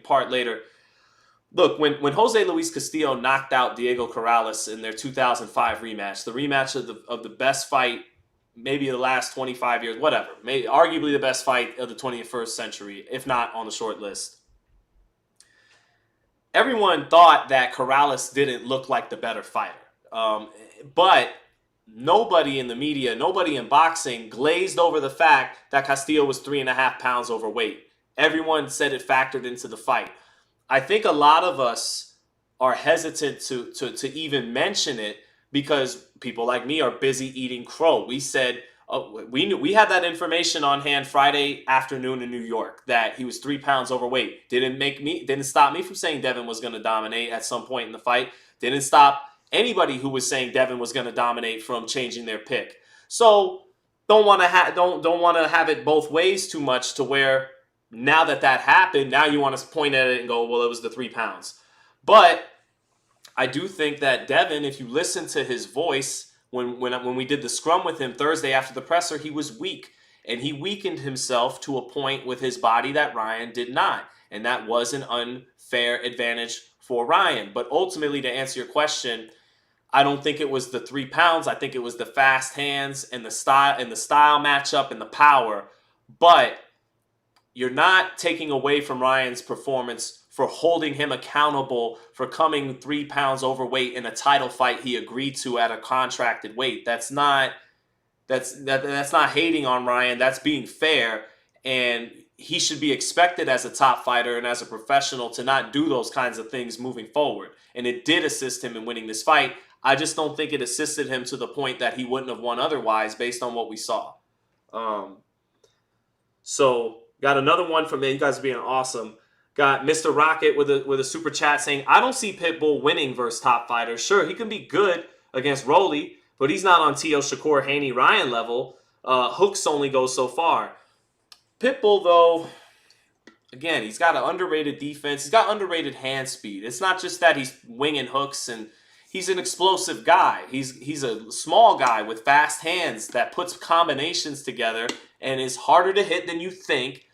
part later. Look, when Jose Luis Castillo knocked out Diego Corrales in their 2005 rematch, the rematch of the best fight, maybe the last 25 years, whatever, arguably the best fight of the 21st century, if not on the short list. Everyone thought that Corrales didn't look like the better fighter. But nobody in the media, nobody in boxing glazed over the fact that Castillo was 3.5 pounds overweight. Everyone said it factored into the fight. I think a lot of us are hesitant to even mention it because people like me are busy eating crow. We said, we had that information on hand Friday afternoon in New York that he was 3 pounds overweight. Didn't stop me from saying Devin was going to dominate at some point in the fight. Didn't stop anybody who was saying Devin was going to dominate from changing their pick. So don't want to have it both ways too much to where now that happened, now you want to point at it and go, well, it was the 3 pounds. But I do think that Devin, if you listen to his voice, when we did the scrum with him Thursday after the presser, he was weak. And he weakened himself to a point with his body that Ryan did not. And that was an unfair advantage for Ryan. But ultimately, to answer your question, I don't think it was the 3 pounds. I think it was the fast hands and the style matchup and the power. But you're not taking away from Ryan's performance for holding him accountable for coming 3 pounds overweight in a title fight he agreed to at a contracted weight. That's not hating on Ryan. That's being fair. And he should be expected as a top fighter and as a professional to not do those kinds of things moving forward. And it did assist him in winning this fight. I just don't think it assisted him to the point that he wouldn't have won otherwise based on what we saw. So got another one from you guys being awesome. Got Mr. Rocket with a super chat saying, I don't see Pitbull winning versus top fighters. Sure, he can be good against Rolly, but he's not on T.O. Shakur, Haney, Ryan level. Hooks only go so far. Pitbull, though, again, he's got an underrated defense. He's got underrated hand speed. It's not just that he's winging hooks, and he's an explosive guy. He's a small guy with fast hands that puts combinations together and is harder to hit than you think.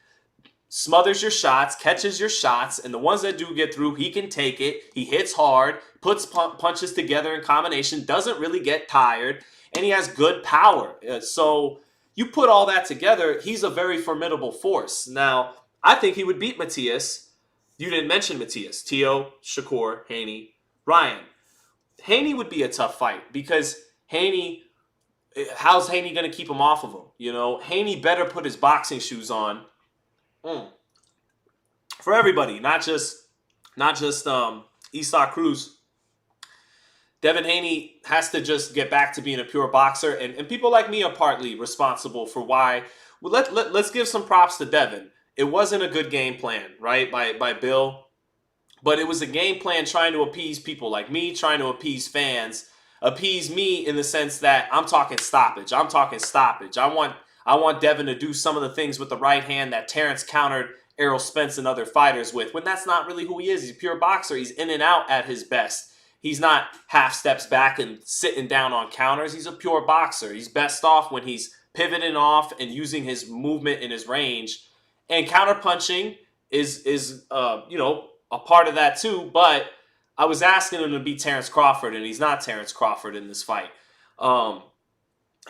Smothers your shots, catches your shots, and the ones that do get through, he can take it. He hits hard, puts punches together in combination, doesn't really get tired, and he has good power. So you put all that together, he's a very formidable force. Now, I think he would beat Matias. You didn't mention Matias. T.O., Shakur, Haney, Ryan. Haney would be a tough fight because Haney, how's Haney going to keep him off of him? You know, Haney better put his boxing shoes on. For everybody, not just Isak Cruz. Devin Haney has to just get back to being a pure boxer, and people like me are partly responsible for why. Well, let's give some props to Devin. It wasn't a good game plan, right, by Bill, but it was a game plan trying to appease people like me, trying to appease fans, appease me in the sense that I'm talking stoppage. I want Devin to do some of the things with the right hand that Terrence countered Errol Spence and other fighters with, when that's not really who he is. He's a pure boxer. He's in and out at his best. He's not half steps back and sitting down on counters. He's a pure boxer. He's best off when he's pivoting off and using his movement and his range. And counterpunching is a part of that too. But I was asking him to beat Terrence Crawford, and he's not Terrence Crawford in this fight. And,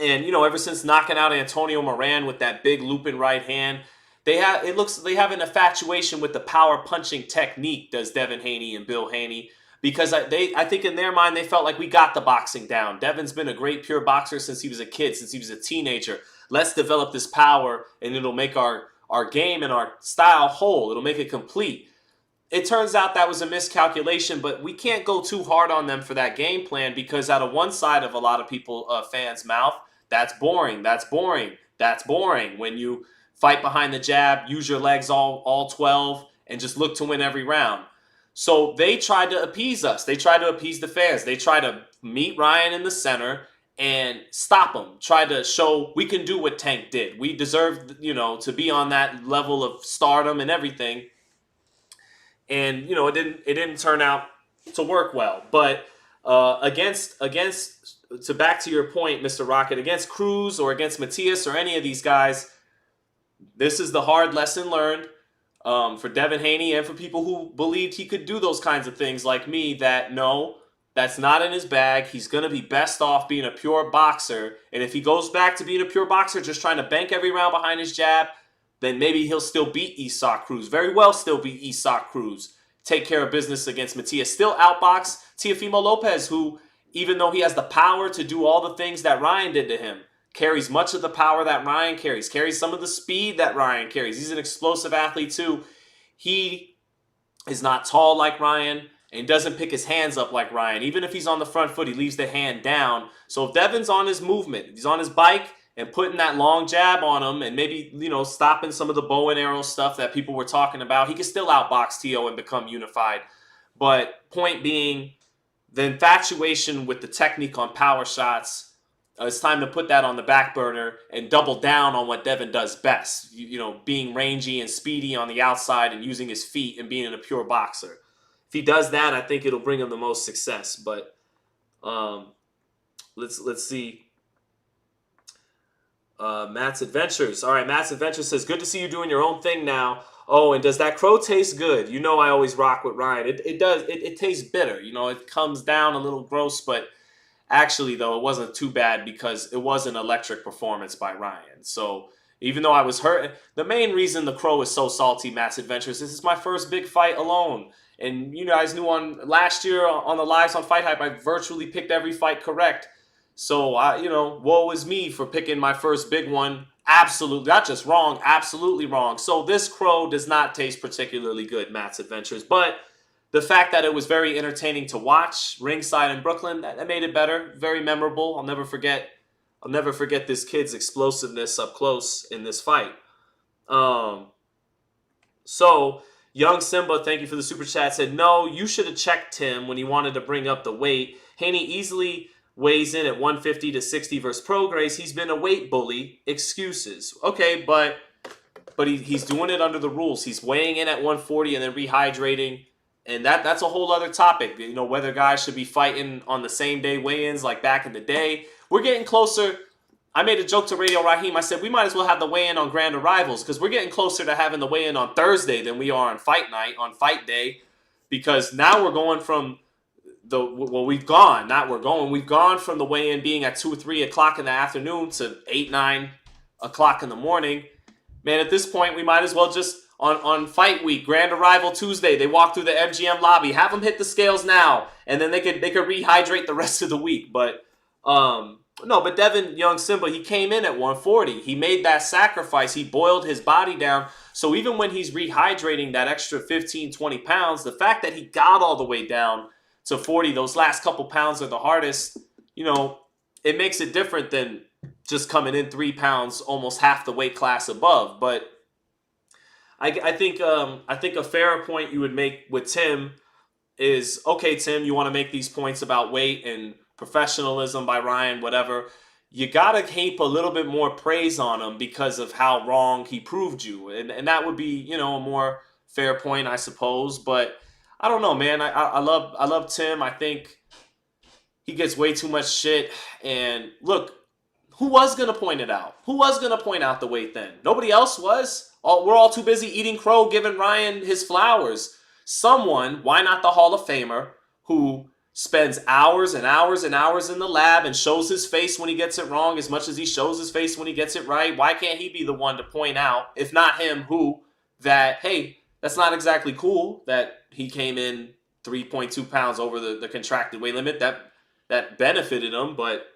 ever since knocking out Antonio Moran with that big looping right hand, they have an infatuation with the power punching technique, does Devin Haney and Bill Haney, because I think in their mind they felt like we got the boxing down. Devin's been a great pure boxer since he was a kid, since he was a teenager. Let's develop this power, and it'll make our game and our style whole. It'll make it complete. It turns out that was a miscalculation, but we can't go too hard on them for that game plan because out of one side of a lot of people, fans' mouth, that's boring. When you fight behind the jab, use your legs all 12, and just look to win every round. So they tried to appease us. They tried to appease the fans. They tried to meet Ryan in the center and stop him. Try to show we can do what Tank did. We deserve, to be on that level of stardom and everything. And it didn't turn out to work well. But back to your point, Mr. Rocket, against Cruz or against Matias or any of these guys, this is the hard lesson learned for Devin Haney and for people who believed he could do those kinds of things like me, that no, that's not in his bag. He's going to be best off being a pure boxer. And if he goes back to being a pure boxer, just trying to bank every round behind his jab, then maybe he'll still beat Isak Cruz. Very well still beat Isak Cruz. Take care of business against Matias. Still outbox Teofimo Lopez, who, even though he has the power to do all the things that Ryan did to him, carries much of the power that Ryan carries some of the speed that Ryan carries. He's an explosive athlete too. He is not tall like Ryan and doesn't pick his hands up like Ryan. Even if he's on the front foot, he leaves the hand down. So if Devin's on his movement, if he's on his bike and putting that long jab on him and maybe, stopping some of the bow and arrow stuff that people were talking about, he can still outbox T.O. and become unified. But point being, the infatuation with the technique on power shots, it's time to put that on the back burner and double down on what Devin does best. You know, being rangy and speedy on the outside and using his feet and being a pure boxer. If he does that, I think it'll bring him the most success. But let's see. Matt's Adventures. All right, Matt's Adventures says, good to see you doing your own thing now. Oh, and does that crow taste good? You know I always rock with Ryan. It does. It tastes bitter. You know, it comes down a little gross, but actually, though, it wasn't too bad because it was an electric performance by Ryan. So even though I was hurt, the main reason the crow is so salty, Matt's Adventures, is it's my first big fight alone. And you guys knew on last year on the lives on Fight Hype, I virtually picked every fight correct. So, woe is me for picking my first big one. Absolutely, not just wrong, absolutely wrong. So this crow does not taste particularly good, Matt's Adventures. But the fact that it was very entertaining to watch ringside in Brooklyn, that made it better. Very memorable. I'll never forget this kid's explosiveness up close in this fight. So Young Simba, thank you for the super chat, said, no, you should have checked him when he wanted to bring up the weight. Haney easily weighs in at 150 to 60 versus Prograis. He's been a weight bully. Excuses. Okay, but he's doing it under the rules. He's weighing in at 140 and then rehydrating. And that's a whole other topic. You know, whether guys should be fighting on the same day weigh-ins like back in the day. We're getting closer. I made a joke to Radio Raheem. I said, we might as well have the weigh-in on Grand Arrivals because we're getting closer to having the weigh-in on Thursday than we are on fight night, on fight day. Because now we're going from we've gone from the weigh-in being at 2 or 3 o'clock in the afternoon to 8, 9 o'clock in the morning. Man, at this point, we might as well just, on fight week, Grand Arrival Tuesday, they walk through the MGM lobby, have them hit the scales now, and then they could rehydrate the rest of the week. But, but Devin Young Simba, he came in at 140. He made that sacrifice. He boiled his body down. So even when he's rehydrating that extra 15, 20 pounds, the fact that he got all the way down to 40, those last couple pounds are the hardest, it makes it different than just coming in 3 pounds, almost half the weight class above. But I think a fairer point you would make with Tim is, okay, Tim, you want to make these points about weight and professionalism by Ryan, whatever. You got to heap a little bit more praise on him because of how wrong he proved you. And that would be, a more fair point, I suppose. But I don't know, man. I love Tim. I think he gets way too much shit. And look, who was going to point it out? Who was going to point out the weight then? Nobody else was. We're all too busy eating crow, giving Ryan his flowers. Someone, why not the Hall of Famer, who spends hours and hours and hours in the lab and shows his face when he gets it wrong as much as he shows his face when he gets it right. Why can't he be the one to point out, if not him, who, that, hey, that's not exactly cool that he came in 3.2 pounds over the contracted weight limit. That benefited him, but,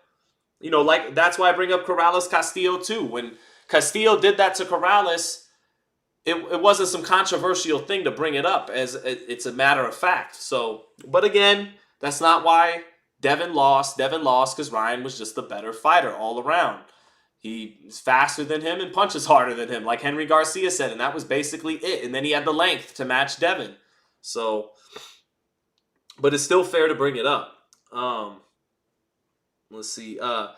like, that's why I bring up Corrales-Castillo too. When Castillo did that to Corrales, it wasn't some controversial thing to bring it up, as it's a matter of fact. So, but again, that's not why Devin lost. Devin lost because Ryan was just the better fighter all around. He's faster than him and punches harder than him, like Henry Garcia said, and that was basically it. And then he had the length to match Devin. So, but it's still fair to bring it up. Let's see. Jair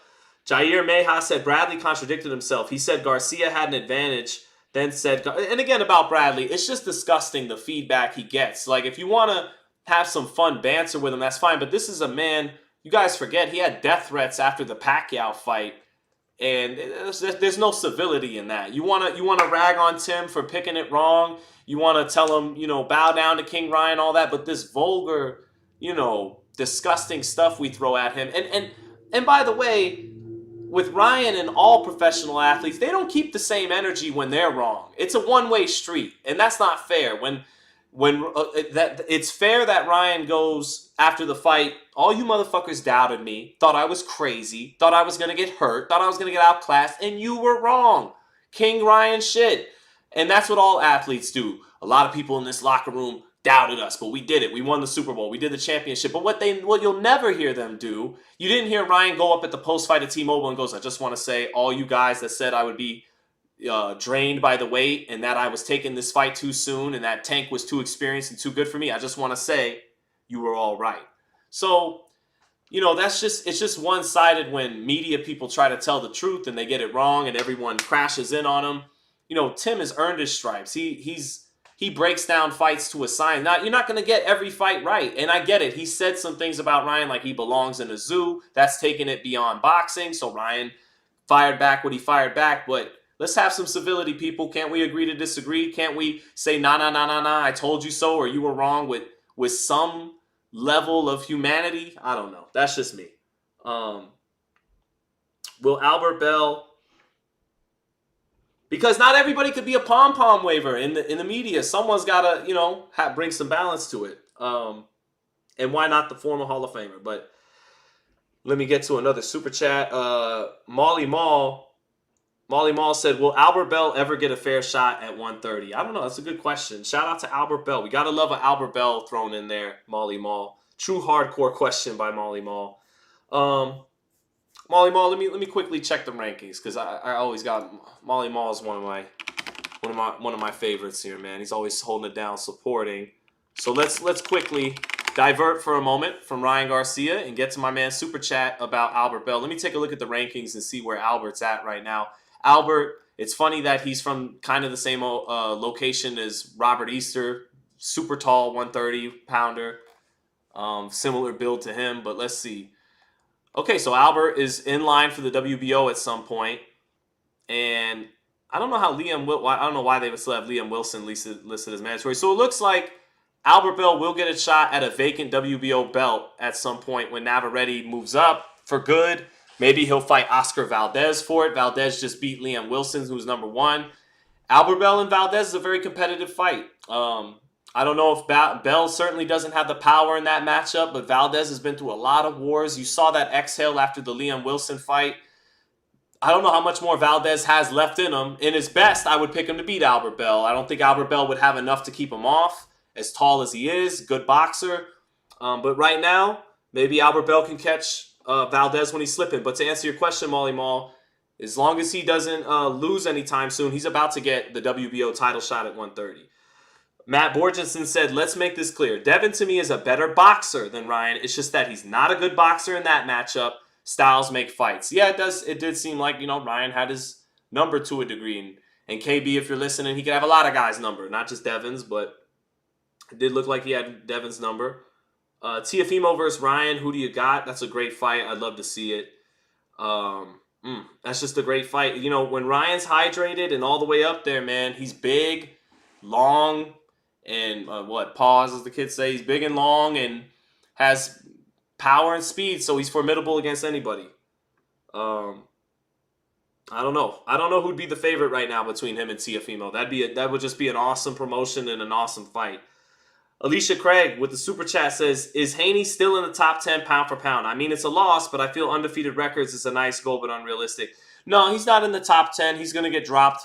Meja said Bradley contradicted himself. He said Garcia had an advantage, then said, and again about Bradley, it's just disgusting the feedback he gets. Like, if you want to have some fun banter with him, that's fine. But this is a man, you guys forget, he had death threats after the Pacquiao fight. And there's no civility in that. You want to rag on Tim for picking it wrong. You want to tell him, bow down to King Ryan, all that. But this vulgar, disgusting stuff we throw at him. And by the way, with Ryan and all professional athletes, they don't keep the same energy when they're wrong. It's a one-way street, and that's not fair. When it's fair that Ryan goes after the fight, all you motherfuckers doubted me, thought I was crazy, thought I was going to get hurt, thought I was going to get outclassed, and you were wrong. King Ryan shit. And that's what all athletes do. A lot of people in this locker room doubted us, but we did it. We won the Super Bowl. We did the championship. But what you'll never hear them do, you didn't hear Ryan go up at the post-fight at T-Mobile and goes, I just want to say, all you guys that said I would be drained by the weight and that I was taking this fight too soon and that Tank was too experienced and too good for me, I just want to say you were all right. So, it's just one-sided when media people try to tell the truth and they get it wrong and everyone crashes in on him. Tim has earned his stripes. He breaks down fights to a science. Now, you're not going to get every fight right, and I get it. He said some things about Ryan like he belongs in a zoo. That's taking it beyond boxing, so Ryan fired back what he fired back, but let's have some civility, people. Can't we agree to disagree? Can't we say, nah, I told you so, or you were wrong with some level of humanity? I don't know. That's just me. Will Albert Bell... Because not everybody could be a pom-pom waver in the media. Someone's got to, bring some balance to it. And why not the former Hall of Famer? But let me get to another super chat. Molly Mall said, will Albert Bell ever get a fair shot at 130? I don't know. That's a good question. Shout out to Albert Bell. We got to love an Albert Bell thrown in there, Molly Mall. True hardcore question by Molly Mall. Molly Mall, let me quickly check the rankings because I always got Molly Mall is one of my favorites here, man. He's always holding it down, supporting. So let's quickly divert for a moment from Ryan Garcia and get to my man Super Chat about Albert Bell. Let me take a look at the rankings and see where Albert's at right now. Albert, it's funny that he's from kind of the same location as Robert Easter, super tall, 130-pounder, similar build to him. But let's see. Okay, so Albert is in line for the WBO at some point, and I don't know how I don't know why they would still have Liam Wilson listed as mandatory. So it looks like Albert Bell will get a shot at a vacant WBO belt at some point when Navarrete moves up for good. Maybe he'll fight Oscar Valdez for it. Valdez just beat Liam Wilson, who's number 1. Albert Bell and Valdez is a very competitive fight. I don't know if Bell certainly doesn't have the power in that matchup, but Valdez has been through a lot of wars. You saw that exhale after the Liam Wilson fight. I don't know how much more Valdez has left in him. In his best, I would pick him to beat Albert Bell. I don't think Albert Bell would have enough to keep him off, as tall as he is, good boxer. But right now, maybe Albert Bell can catch Valdez when he's slipping. But to answer your question, Molly Mall, as long as he doesn't lose anytime soon, he's about to get the WBO title shot at 130. Matt Borgenson said, let's make this clear. Devin, to me, is a better boxer than Ryan. It's just that he's not a good boxer in that matchup. Styles make fights. Yeah, it did seem like, Ryan had his number to a degree. And KB, if you're listening, he could have a lot of guys' number, not just Devin's, but it did look like he had Devin's number. Tiafimo versus Ryan, who do you got? That's a great fight. I'd love to see it. That's just a great fight. When Ryan's hydrated and all the way up there, man, he's big, long, and pause, as the kids say. He's big and long and has power and speed, so he's formidable against anybody. I don't know who'd be the favorite right now between him and Tiafimo. That would just be an awesome promotion and an awesome fight. Alicia Craig with the super chat says, is Haney still in the top 10 pound for pound? I mean, it's a loss, but I feel undefeated records is a nice goal, but unrealistic. No, he's not in the top 10. He's going to get dropped,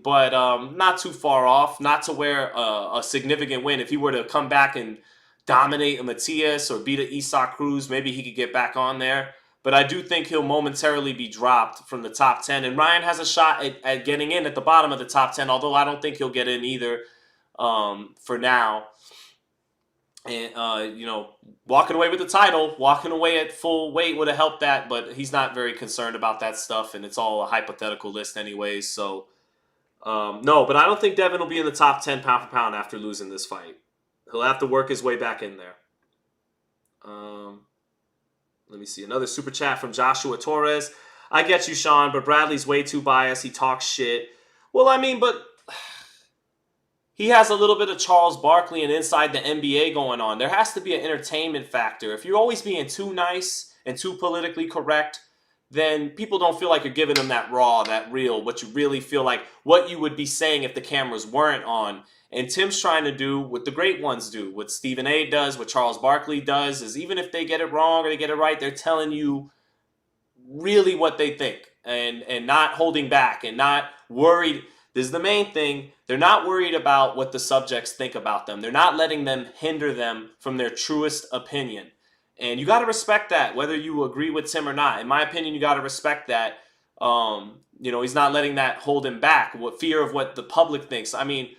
but not too far off. Not to where a significant win. If he were to come back and dominate a Matias or beat a Isak Cruz, maybe he could get back on there. But I do think he'll momentarily be dropped from the top 10. And Ryan has a shot at getting in at the bottom of the top 10, although I don't think he'll get in either for now. And, walking away with the title, walking away at full weight would have helped that, but he's not very concerned about that stuff, and it's all a hypothetical list anyways. So, no, but I don't think Devin will be in the top 10 pound for pound after losing this fight. He'll have to work his way back in there. Let me see. Another super chat from Joshua Torres. I get you, Sean, but Bradley's way too biased. He talks shit. Well, I mean, but he has a little bit of Charles Barkley and inside the NBA going on. There has to be an entertainment factor. If you're always being too nice and too politically correct, then people don't feel like you're giving them that raw, that real, what you really feel like, what you would be saying if the cameras weren't on. And Tim's trying to do what the great ones do, what Stephen A. does, what Charles Barkley does, is even if they get it wrong or they get it right, they're telling you really what they think and not holding back and not worried. This is the main thing. They're not worried about what the subjects think about them. They're not letting them hinder them from their truest opinion. And you got to respect that, whether you agree with Tim or not. In my opinion, you got to respect that. He's not letting that hold him back. What fear of what the public thinks. I mean,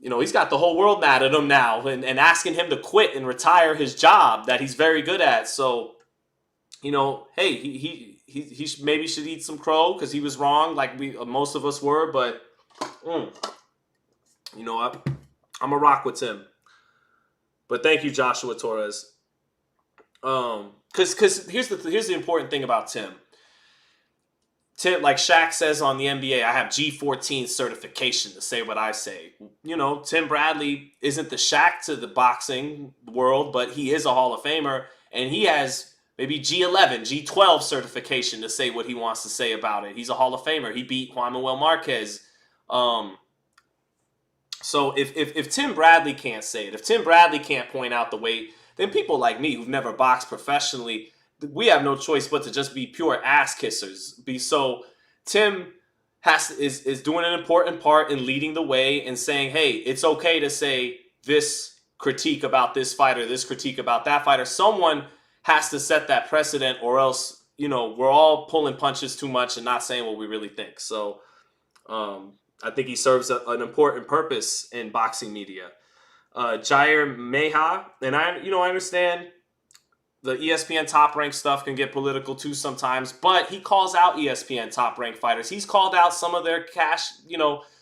he's got the whole world mad at him now and asking him to quit and retire his job that he's very good at. So, hey, he maybe should eat some crow because he was wrong, like most of us were. But, I'm a rock with Tim. But thank you, Joshua Torres. Because here's the important thing about Tim. Tim, like Shaq says on the NBA, I have G14 certification to say what I say. Tim Bradley isn't the Shaq to the boxing world, but he is a Hall of Famer, and he has maybe G11, G12 certification to say what he wants to say about it. He's a Hall of Famer. He beat Juan Manuel Marquez. So if Tim Bradley can't say it, if Tim Bradley can't point out the way, then people like me who've never boxed professionally, we have no choice but to just be pure ass kissers. So Tim is doing an important part in leading the way and saying, hey, it's okay to say this critique about this fighter, this critique about that fighter. Someone has to set that precedent, or else, we're all pulling punches too much and not saying what we really think. So I think he serves an important purpose in boxing media. Jair Meha, and I understand the ESPN Top Rank stuff can get political too sometimes, but he calls out ESPN Top Rank fighters. He's called out some of their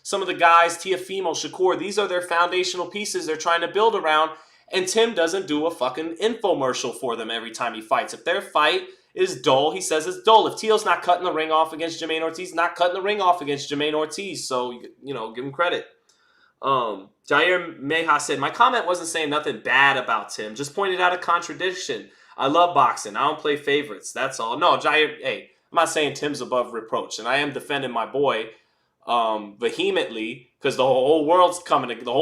some of the guys, Teofimo, Shakur. These are their foundational pieces they're trying to build around, and Tim doesn't do a fucking infomercial for them every time he fights. If their fight is dull, he says it's dull. If Teo's not cutting the ring off against Jermaine Ortiz, not cutting the ring off against Jermaine Ortiz. So, give him credit. Jair Meha said, my comment wasn't saying nothing bad about Tim, just pointed out a contradiction. I love boxing. I don't play favorites. That's all. No, Jair, hey, I'm not saying Tim's above reproach, and I am defending my boy vehemently because the whole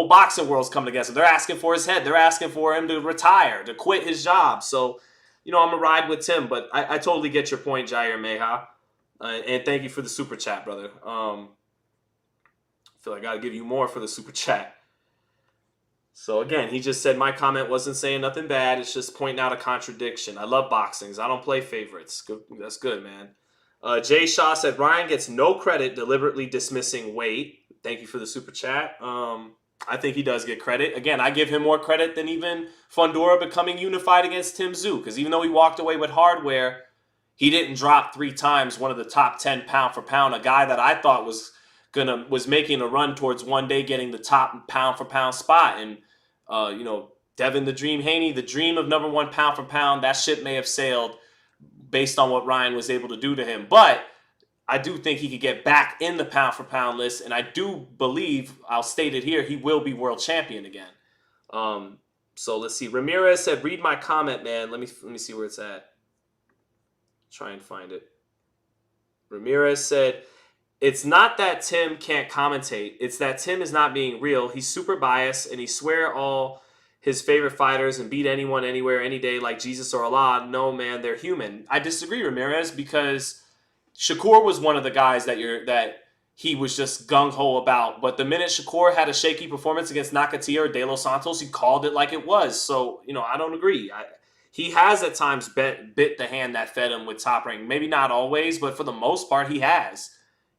boxing world's coming against him. They're asking for his head. They're asking for him to retire, to quit his job. So, I'm going to ride with Tim, but I totally get your point, Jair Meha. And thank you for the super chat, brother. I feel like I got to give you more for the super chat. So again, he just said my comment wasn't saying nothing bad. It's just pointing out a contradiction. I love boxings. I don't play favorites. Good. That's good, man. Jay Shaw said Ryan gets no credit deliberately dismissing weight. Thank you for the super chat. I think he does get credit. Again, I give him more credit than even Fundora becoming unified against Tim Tszyu, because even though he walked away with hardware, he didn't drop 3 times one of the top 10 pound for pound, a guy that I thought was making a run towards one day getting the top pound for pound spot. And Devin the Dream Haney, the dream of number 1 pound for pound, that ship may have sailed based on what Ryan was able to do to him. But I do think he could get back in the pound for pound list, and I do believe, I'll state it here, he will be world champion again. So let's see. Ramirez said, read my comment, man. Let me see where it's at. Try and find it. Ramirez said, it's not that Tim can't commentate. It's that Tim is not being real. He's super biased, and he swear all his favorite fighters and beat anyone, anywhere, any day like Jesus or Allah. No, man, they're human. I disagree, Ramirez, because Shakur was one of the guys that he was just gung-ho about. But the minute Shakur had a shaky performance against Nakatia or De Los Santos, he called it like it was. So, I don't agree. He has at times bit the hand that fed him with Top Rank. Maybe not always, but for the most part, he has.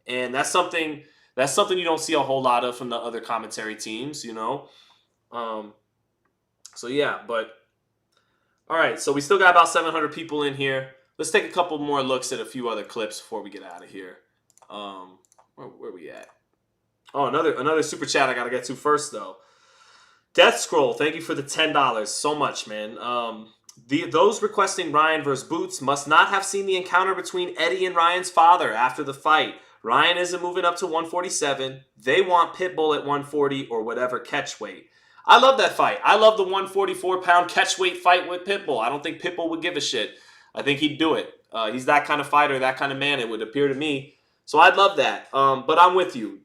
And that's something you don't see a whole lot of from the other commentary teams, So yeah, but all right. So we still got about 700 people in here. Let's take a couple more looks at a few other clips before we get out of here. Where we at? Oh, another super chat I gotta get to first though. Death Scroll, thank you for the $10 so much, man. Those requesting Ryan versus Boots must not have seen the encounter between Eddie and Ryan's father after the fight. Ryan isn't moving up to 147. They want Pitbull at 140 or whatever catch weight. I love that fight. I love the 144-pound catch weight fight with Pitbull. I don't think Pitbull would give a shit. I think he'd do it. He's that kind of fighter, that kind of man, it would appear to me. So I'd love that. But I'm with you.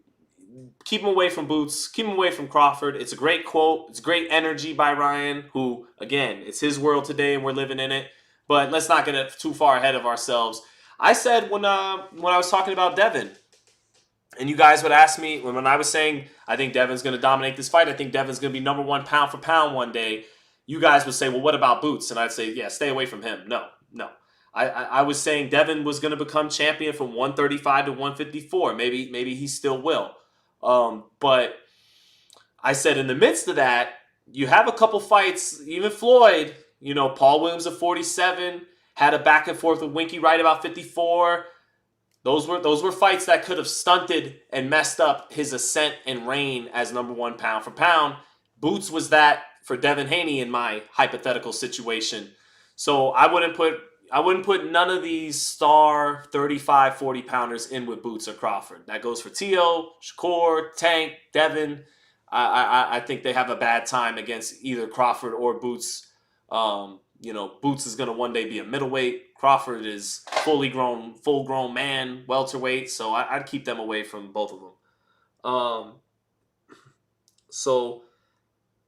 Keep him away from Boots. Keep him away from Crawford. It's a great quote. It's great energy by Ryan, who, again, it's his world today and we're living in it. But let's not get too far ahead of ourselves. I said when I was talking about Devin, and you guys would ask me, when I was saying, I think Devin's going to dominate this fight, I think Devin's going to be number 1 pound for pound one day, you guys would say, well, what about Boots? And I'd say, yeah, stay away from him. No. I was saying Devin was going to become champion from 135 to 154. Maybe he still will. But I said in the midst of that, you have a couple fights, even Floyd, Paul Williams at 47, had a back and forth with Winky Wright about 54. Those were fights that could have stunted and messed up his ascent and reign as number one pound for pound. Boots was that for Devin Haney in my hypothetical situation. So I wouldn't put none of these star 35, 40 pounders in with Boots or Crawford. That goes for Tio, Shakur, Tank, Devin. I think they have a bad time against either Crawford or Boots. Boots is going to one day be a middleweight. Crawford is full-grown man, welterweight. So I'd keep them away from both of them. So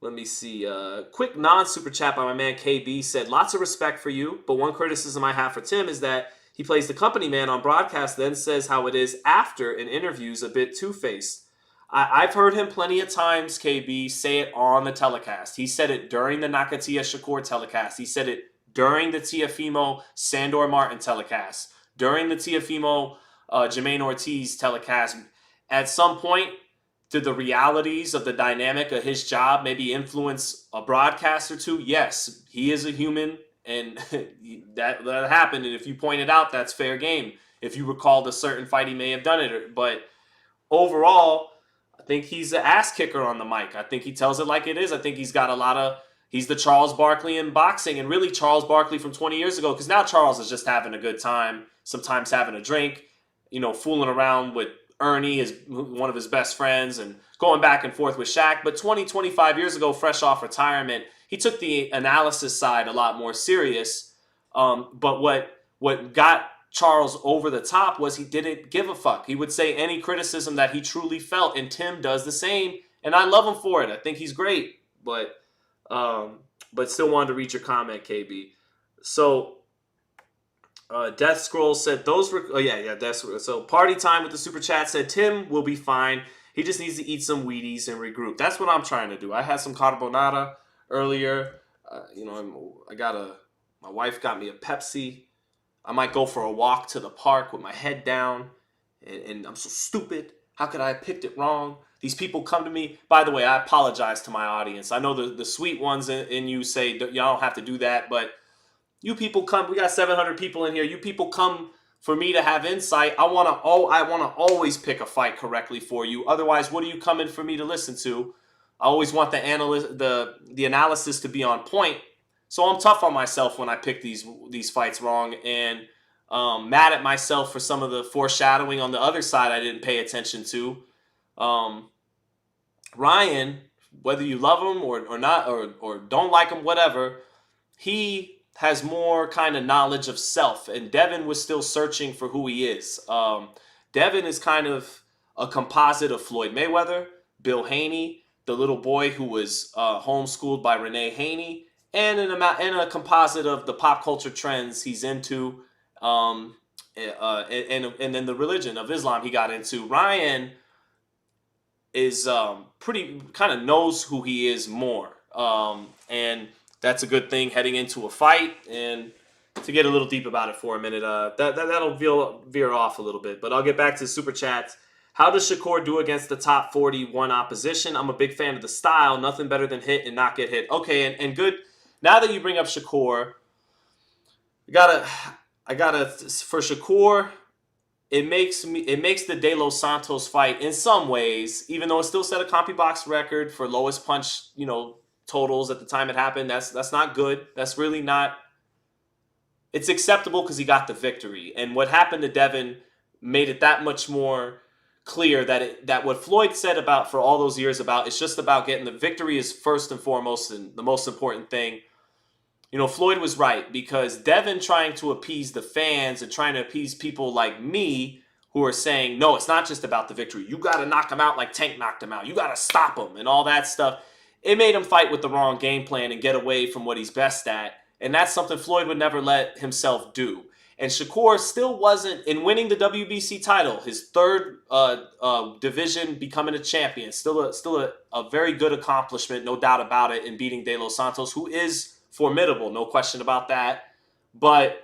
let me see. Quick non-super chat by my man KB said, lots of respect for you, but one criticism I have for Tim is that he plays the company man on broadcast, then says how it is after in interviews a bit two-faced. I've heard him plenty of times, KB, say it on the telecast. He said it during the Nakatia Shakur telecast. He said it during the Tiafimo Sandor Martin telecast. During the Tiafimo Jermaine Ortiz telecast. At some point, did the realities of the dynamic of his job maybe influence a broadcast or two? Yes, he is a human, and that happened. And if you point it out, that's fair game. If you recalled a certain fight, he may have done it. But overall, I think he's an ass kicker on the mic. I think he tells it like it is. I think he's got he's the Charles Barkley in boxing, and really Charles Barkley from 20 years ago, because now Charles is just having a good time, sometimes having a drink, fooling around with Ernie, one of his best friends, and going back and forth with Shaq. But 25 years ago, fresh off retirement, he took the analysis side a lot more serious. But what got Charles over the top was he didn't give a fuck. He would say any criticism that he truly felt, and Tim does the same, and I love him for it. I think he's great, but still wanted to read your comment, KB. So Death Scroll said those were Death Scroll. So Party Time with the super chat said Tim will be fine. He just needs to eat some Wheaties and regroup. That's what I'm trying to do. I had some carbonara earlier. My wife got me a Pepsi. I might go for a walk to the park with my head down, and I'm so stupid. How could I have picked it wrong? These people come to me. By the way, I apologize to my audience. I know the sweet ones in you say y'all don't have to do that, but you people come. We got 700 people in here. You people come for me to have insight. I want to always pick a fight correctly for you. Otherwise, what are you coming for me to listen to? I always want the analysis to be on point. So I'm tough on myself when I pick these fights wrong, and mad at myself for some of the foreshadowing on the other side I didn't pay attention to. Ryan, whether you love him or not, or don't like him, whatever, he has more kind of knowledge of self, and Devin was still searching for who he is. Devin is kind of a composite of Floyd Mayweather, Bill Haney, the little boy who was homeschooled by Renee Haney, and a composite of the pop culture trends he's into, and then the religion of Islam he got into. Ryan is pretty kind of knows who he is more, and that's a good thing heading into a fight. And to get a little deep about it for a minute, that'll veer off a little bit, but I'll get back to the super chats. How does Shakur do against the top 41 opposition? I'm a big fan of the style. Nothing better than hit and not get hit. Okay, and good. Now that you bring up Shakur, I gotta for Shakur, it makes the De Los Santos fight in some ways, even though it still set a CompuBox record for lowest punch, totals at the time it happened. That's not good. That's really not. It's acceptable because he got the victory, and what happened to Devin made it that much more clear that what Floyd said about for all those years about it's just about getting the victory is first and foremost and the most important thing. Floyd was right, because Devin trying to appease the fans and trying to appease people like me who are saying, no, it's not just about the victory. You got to knock him out like Tank knocked him out. You got to stop him and all that stuff. It made him fight with the wrong game plan and get away from what he's best at. And that's something Floyd would never let himself do. And Shakur still wasn't, in winning the WBC title, his third division, becoming a champion, still a very good accomplishment, no doubt about it, in beating De Los Santos, who is formidable, no question about that. But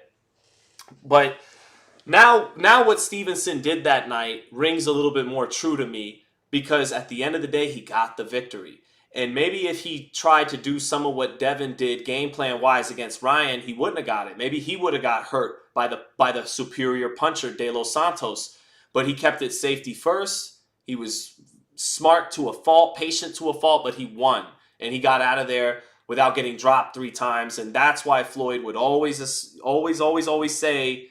now what Stevenson did that night rings a little bit more true to me. because at the end of the day, he got the victory. And maybe if he tried to do some of what Devin did game plan wise against Ryan, he wouldn't have got it. Maybe he would have got hurt by the superior puncher, De Los Santos. But he kept it safety first. He was smart to a fault, patient to a fault, but he won. And he got out of there without getting dropped 3 times. And that's why Floyd would always say,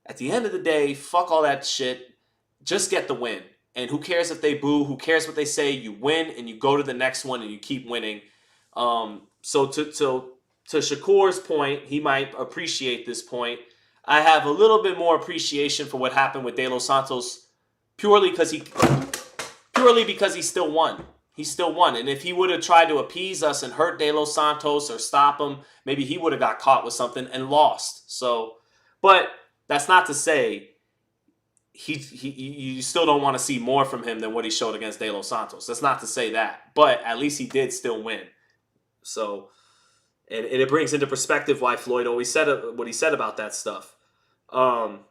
at the end of the day, fuck all that shit. Just get the win. And who cares if they boo? Who cares what they say? You win and you go to the next one and you keep winning. So to Shakur's point, he might appreciate this point. I have a little bit more appreciation for what happened with De Los Santos purely because he still won. He still won. And if he would have tried to appease us and hurt De Los Santos or stop him, maybe he would have got caught with something and lost. So, but that's not to say you still don't want to see more from him than what he showed against De Los Santos. That's not to say that. But at least he did still win. So, and it brings into perspective why Floyd always said what he said about that stuff. But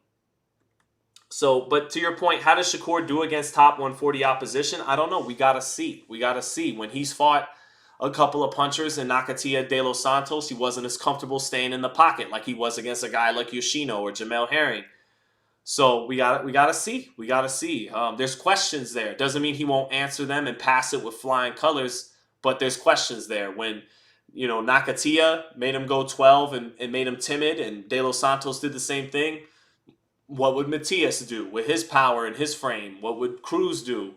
to your point, how does Shakur do against top 140 opposition? I don't know. We got to see. When he's fought a couple of punchers in Nakatia, De Los Santos, he wasn't as comfortable staying in the pocket like he was against a guy like Yoshino or Jamel Herring. So we got to see. There's questions there. Doesn't mean he won't answer them and pass it with flying colors, but there's questions there. When, Nakatia made him go 12 and made him timid, and De Los Santos did the same thing, what would Matias do with his power and his frame? What would Cruz do?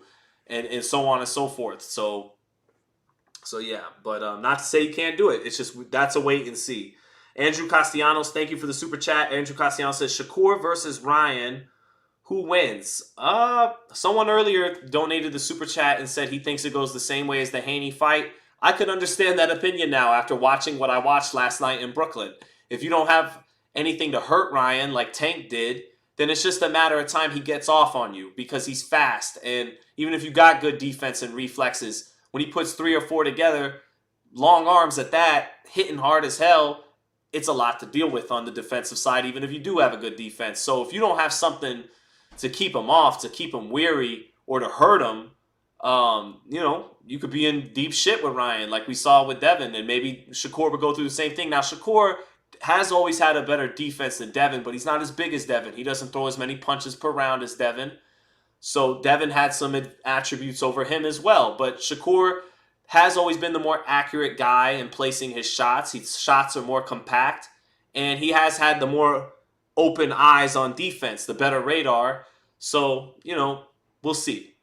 And so on and so forth. So yeah, but not to say he can't do it. It's just that's a wait and see. Andrew Castellanos, thank you for the super chat. Andrew Castellanos says, Shakur versus Ryan, who wins? Someone earlier donated the super chat and said he thinks it goes the same way as the Haney fight. I could understand that opinion now after watching what I watched last night in Brooklyn. If you don't have anything to hurt Ryan like Tank did, then it's just a matter of time he gets off on you because he's fast. And even if you got good defense and reflexes, when he puts 3 or 4 together, long arms at that, hitting hard as hell, it's a lot to deal with on the defensive side, even if you do have a good defense. So if you don't have something to keep him off, to keep him weary, or to hurt him, you could be in deep shit with Ryan, like we saw with Devin, and maybe Shakur would go through the same thing. Now, Shakur has always had a better defense than Devin, but he's not as big as Devin. He doesn't throw as many punches per round as Devin. So Devin had some attributes over him as well. But Shakur has always been the more accurate guy in placing his shots. His shots are more compact. And he has had the more open eyes on defense, the better radar. So, we'll see.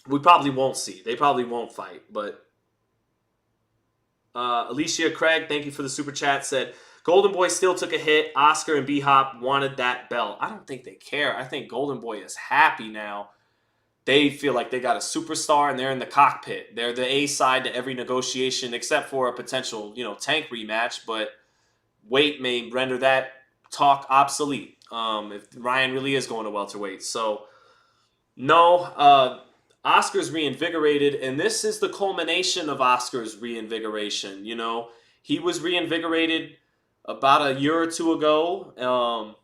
We probably won't see. They probably won't fight. But Alicia Craig, thank you for the super chat, said, Golden Boy still took a hit. Oscar and B-Hop wanted that belt. I don't think they care. I think Golden Boy is happy now. They feel like they got a superstar and they're in the cockpit. They're the A side to every negotiation except for a potential, Tank rematch. But weight may render that talk obsolete if Ryan really is going to welterweight. So, no, Oscar's reinvigorated, and this is the culmination of Oscar's reinvigoration. He was reinvigorated about a year or two ago.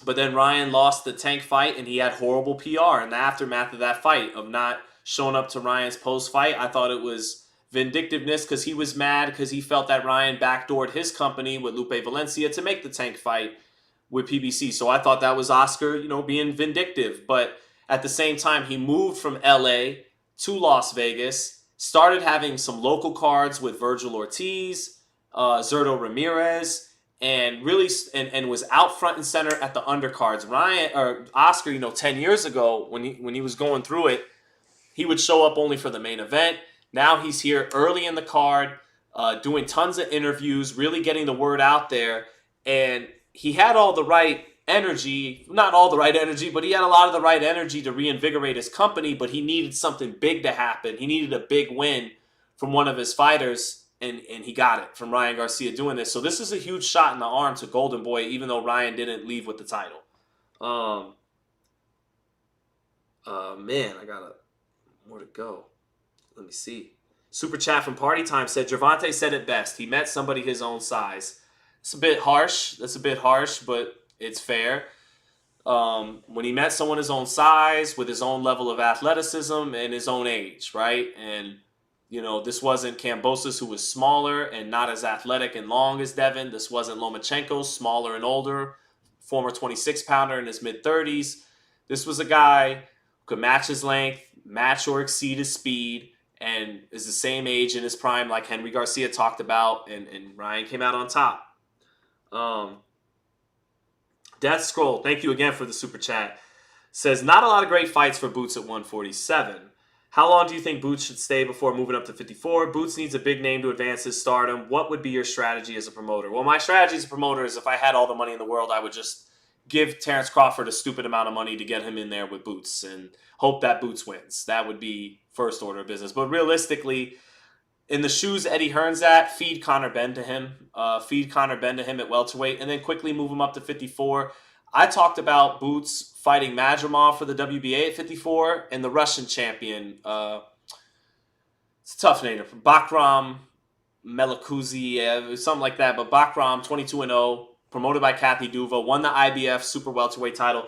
But then Ryan lost the Tank fight, and he had horrible PR in the aftermath of that fight of not showing up to Ryan's post-fight. I thought it was vindictiveness because he was mad because he felt that Ryan backdoored his company with Lupe Valencia to make the Tank fight with PBC. So I thought that was Oscar, being vindictive. But at the same time, he moved from LA to Las Vegas, started having some local cards with Virgil Ortiz, Zurdo Ramirez, and really and was out front and center at the undercards. Oscar, 10 years ago when he was going through it, he would show up only for the main event. Now he's here early in the card, doing tons of interviews, really getting the word out there, and he had all the right energy, not all the right energy, but he had a lot of the right energy to reinvigorate his company, but he needed something big to happen. He needed a big win from one of his fighters. And he got it from Ryan Garcia doing this. So this is a huge shot in the arm to Golden Boy, even though Ryan didn't leave with the title. Man, I got more to go. Let me see. Super chat from Party Time said, Gervonta said it best. He met somebody his own size. It's a bit harsh. That's a bit harsh, but it's fair. when he met someone his own size, with his own level of athleticism and his own age, right? And, you know, this wasn't Kambosos, who was smaller and not as athletic and long as Devin. This wasn't Lomachenko, smaller and older, former 26-pounder in his mid-30s. This was a guy who could match his length, match or exceed his speed, and is the same age in his prime like Henry Garcia talked about, and Ryan came out on top. Death Scroll, thank you again for the super chat. Says, not a lot of great fights for Boots at 147. How long do you think Boots should stay before moving up to 54? Boots needs a big name to advance his stardom. What would be your strategy as a promoter? Well, my strategy as a promoter is if I had all the money in the world, I would just give Terrence Crawford a stupid amount of money to get him in there with Boots and hope that Boots wins. That would be first order of business. But realistically, in the shoes Eddie Hearn's at, feed Conor Benn to him. Feed Conor Benn to him at welterweight and then quickly move him up to 54. I talked about Boots fighting Madrimov for the WBA at 54 and the Russian champion. It's a tough name. Bakram Melikuzi, something like that. But Bakram, 22-0, promoted by Kathy Duva, won the IBF super welterweight title.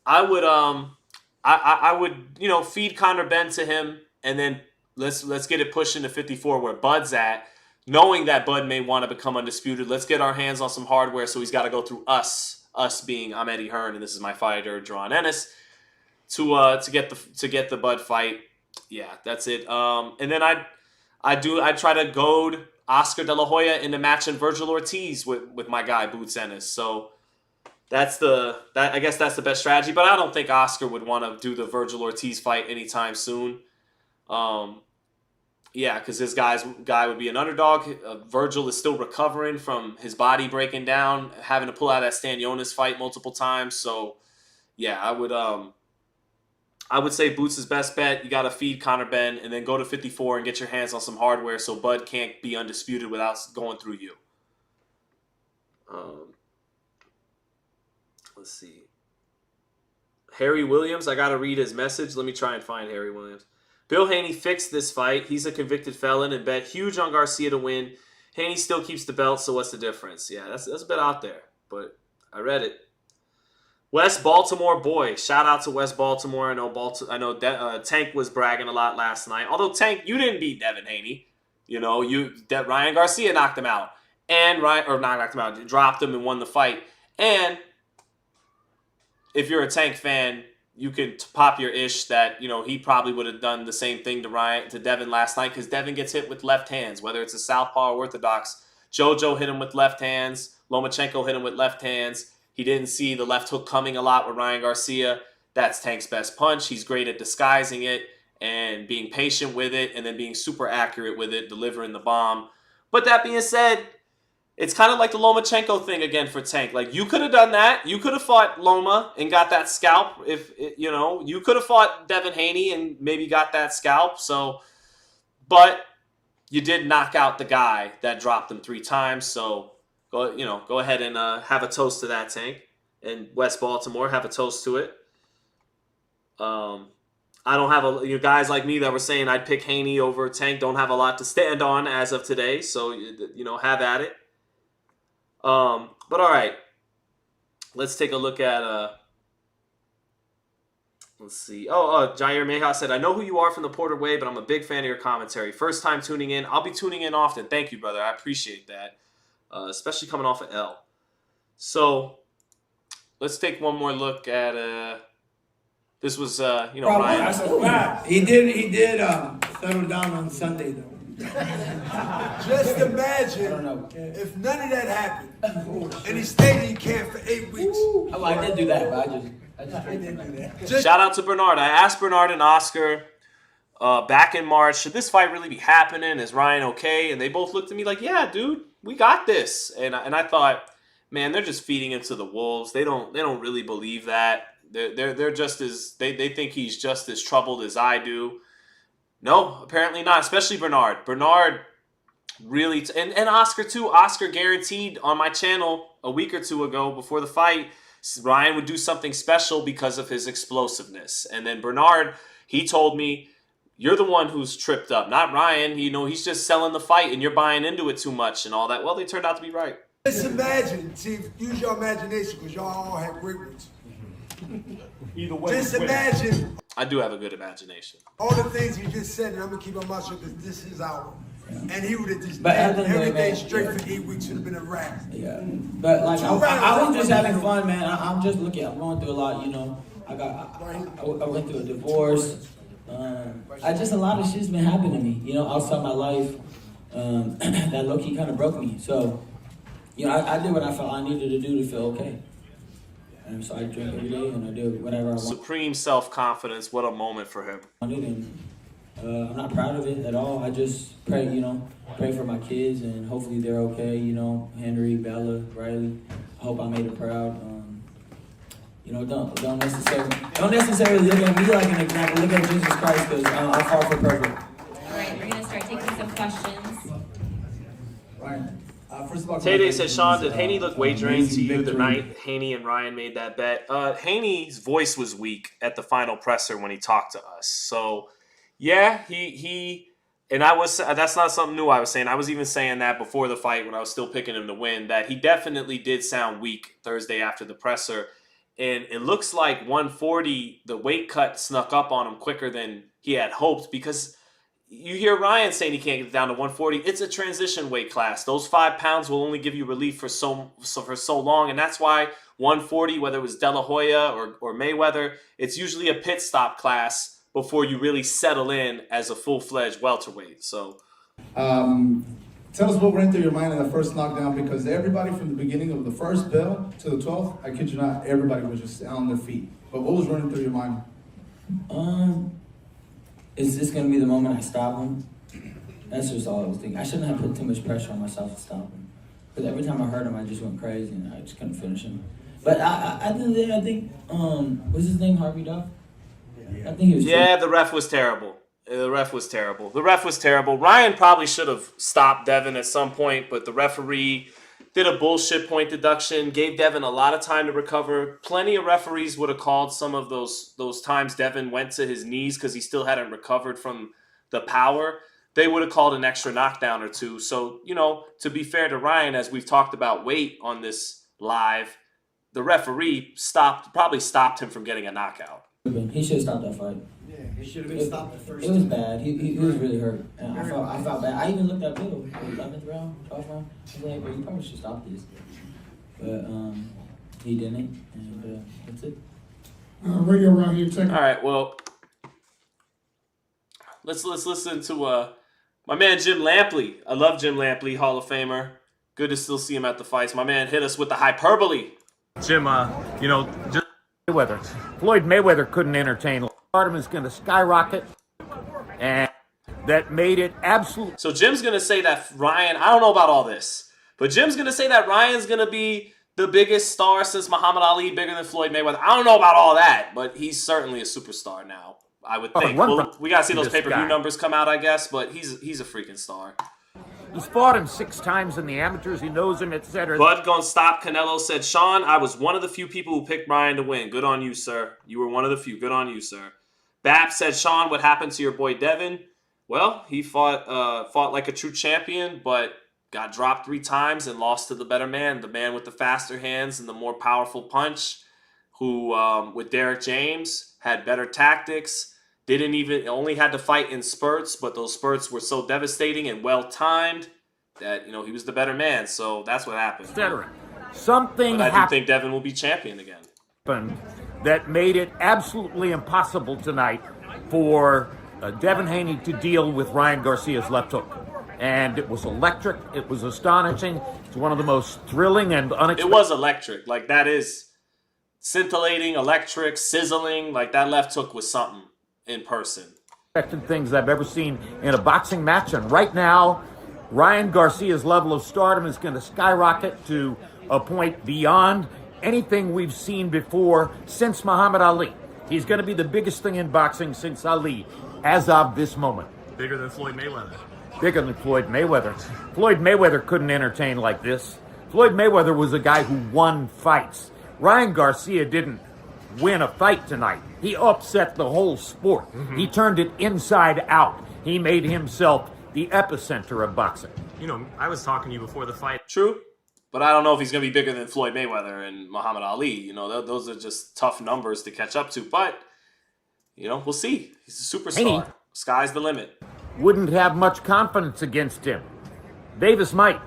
I would, you know, feed Conor Benn to him, and then let's get it pushed into 54 where Bud's at, knowing that Bud may want to become undisputed. Let's get our hands on some hardware, so he's got to go through us being I'm Eddie Hearn and this is my fighter Jerron Ennis to get the Bud fight. Yeah, that's it. And then I'd try to goad Oscar De La Hoya into matching Virgil Ortiz with my guy Boots Ennis. So I guess that's the best strategy. But I don't think Oscar would want to do the Virgil Ortiz fight anytime soon. Yeah, because this guy would be an underdog. Virgil is still recovering from his body breaking down, having to pull out that Stan Jonas fight multiple times. So, yeah, I would say Boots' best bet. You got to feed Conor Benn and then go to 54 and get your hands on some hardware so Bud can't be undisputed without going through you. Let's see. Harry Williams, I got to read his message. Let me try and find Harry Williams. Bill Haney fixed this fight. He's a convicted felon and bet huge on Garcia to win. Haney still keeps the belt, so what's the difference? Yeah, that's a bit out there, but I read it. West Baltimore boy. Shout out to West Baltimore. I know Tank was bragging a lot last night. Although, Tank, you didn't beat Devin Haney. You know, Ryan Garcia knocked him out. Dropped him and won the fight. And if you're a Tank fan, you can pop your ish that, you know, he probably would have done the same thing to Devin last night because Devin gets hit with left hands, whether it's a southpaw or orthodox. JoJo hit him with left hands. Lomachenko hit him with left hands. He didn't see the left hook coming a lot with Ryan Garcia. That's Tank's best punch. He's great at disguising it and being patient with it and then being super accurate with it, delivering the bomb. But that being said, it's kind of like the Lomachenko thing again for Tank. Like, you could have done that. You could have fought Loma and got that scalp. You could have fought Devin Haney and maybe got that scalp. So, but you did knock out the guy that dropped him 3 times. So, go ahead and have a toast to that, Tank. And West Baltimore, have a toast to it. I don't have guys like me that were saying I'd pick Haney over Tank. Don't have a lot to stand on as of today. So, have at it. But all right, let's take a look at, let's see. Jair Meja said, I know who you are from the Porter Way, but I'm a big fan of your commentary. First time tuning in. I'll be tuning in often. Thank you, brother. I appreciate that, especially coming off of L. So let's take one more look at, this was, Ryan. He did settle down on Sunday, though. Just imagine if none of that happened and he stayed in camp for 8 weeks. Oh, I did do that, but I didn't do that. Shout out to Bernard. I asked Bernard and Oscar back in March, should this fight really be happening? Is Ryan okay? And they both looked at me like, yeah, dude, we got this. And I thought, man, they're just feeding it to the wolves. They don't really believe that. They're just as they think he's just as troubled as I do. No, apparently not, especially Bernard. Bernard really, and Oscar too. Oscar guaranteed on my channel a week or 2 ago before the fight, Ryan would do something special because of his explosiveness. And then Bernard, he told me, you're the one who's tripped up, not Ryan. He's just selling the fight and you're buying into it too much and all that. Well, they turned out to be right. Just imagine, use your imagination because y'all all have great ones. Either way, Just we win. imagine I do have a good imagination. all the things you just said, and I'm gonna keep my mouth shut because this is our. And he would have just But named other than that, everything man, straight yeah. for 8 weeks. Would have been a wrap. Yeah, but like I was just having fun, man. I'm just looking. I'm going through a lot, you know. I went through a divorce. Just a lot of shit's been happening to me, you know, outside my life. That low key kind of broke me. So, you know, I did what I felt I needed to do to feel okay. And so I drink every day and I do whatever I want. Supreme self-confidence. What a moment for him. And I'm not proud of it at all. I just pray, you know, pray for my kids and hopefully they're okay. You know, Henry, Bella, Riley. I hope I made them proud. You know, don't necessarily look at me like an example. Look at Jesus Christ because I'm far from perfect. All right, we're gonna start taking some questions. Ryan, first of all, Tay said, Sean, did Haney look wagering to amazing you the victory. night Haney and Ryan made that bet? Haney's voice was weak at the final presser when he talked to us. So, yeah, he and that's not something new I was saying. I was even saying that before the fight when I was still picking him to win, that he definitely did sound weak Thursday after the presser. And it looks like 140, the weight cut snuck up on him quicker than he had hoped because you hear Ryan saying he can't get down to 140. It's a transition weight class. Those 5 pounds will only give you relief for so long, and that's why 140, whether it was De La Hoya or Mayweather, it's usually a pit stop class before you really settle in as a full-fledged welterweight. So, Tell us what went through your mind in the first knockdown, because everybody from the beginning of the first bell to the 12th, I kid you not, everybody was just on their feet. But what was running through your mind? Is this gonna be the moment I stop him? That's just all I was thinking. I shouldn't have put too much pressure on myself to stop him. Because every time I heard him, I just went crazy and I just couldn't finish him. But I think what's his name, Harvey Duff? I think he was. yeah, the ref was terrible. The ref was terrible. Ryan probably should have stopped Devin at some point, but the referee did a bullshit point deduction, gave Devin a lot of time to recover. Plenty of referees would have called some of those times Devin went to his knees because he still hadn't recovered from the power. They would have called an extra knockdown or two. So, you know, to be fair to Ryan, as we've talked about weight on this live, the referee probably stopped him from getting a knockout. He should have stopped that fight. Yeah, he should have been stopped the first It was bad. He was really hurt. And I felt bad. I even looked at Bill, 11th round, 12th round. I was like, well, you probably should stop this. But he didn't, and that's it. Radio around here, check. All right, well, let's listen to my man Jim Lampley. I love Jim Lampley, Hall of Famer. Good to still see him at the fights. My man hit us with the hyperbole. Jim, you know, just Mayweather. Floyd Mayweather couldn't entertain. Stardom is going to skyrocket, and that made it absolute. So Jim's going to say that Ryan, I don't know about all this, but Jim's going to say that Ryan's going to be the biggest star since Muhammad Ali, bigger than Floyd Mayweather. I don't know about all that, but he's certainly a superstar now, I would think. We got to see those pay-per-view numbers come out, I guess, but he's a freaking star. He's fought him 6 times in the amateurs. He knows him, etc. Bud Gonna Stop Canelo said, Sean, I was one of the few people who picked Ryan to win. Good on you, sir. You were one of the few. Good on you, sir. Bap said, Sean, what happened to your boy Devin? Well, he fought like a true champion, but got dropped 3 times and lost to the better man, the man with the faster hands and the more powerful punch, who, with Derek James, had better tactics. Only had to fight in spurts, but those spurts were so devastating and well-timed that, you know, he was the better man. So that's what happened. Something but I do think Devin will be champion again. Happened that made it absolutely impossible tonight for Devin Haney to deal with Ryan Garcia's left hook. And it was electric. It was astonishing. It's one of the most thrilling and unexpected. It was electric. Like, that is scintillating, electric, sizzling. Like, that left hook was something in person. Things I've ever seen in a boxing match. And right now, Ryan Garcia's level of stardom is going to skyrocket to a point beyond anything we've seen before since Muhammad Ali. He's going to be the biggest thing in boxing since Ali, as of this moment. Bigger than Floyd Mayweather. Bigger than Floyd Mayweather. Floyd Mayweather couldn't entertain like this. Floyd Mayweather was a guy who won fights. Ryan Garcia didn't win a fight tonight. He upset the whole sport. Mm-hmm. He turned it inside out. He made himself the epicenter of boxing. You know, I was talking to you before the fight. True. But I don't know if he's going to be bigger than Floyd Mayweather and Muhammad Ali. You know, those are just tough numbers to catch up to. But, you know, we'll see. He's a superstar. Haney Sky's the limit. wouldn't have much confidence against him. Davis might.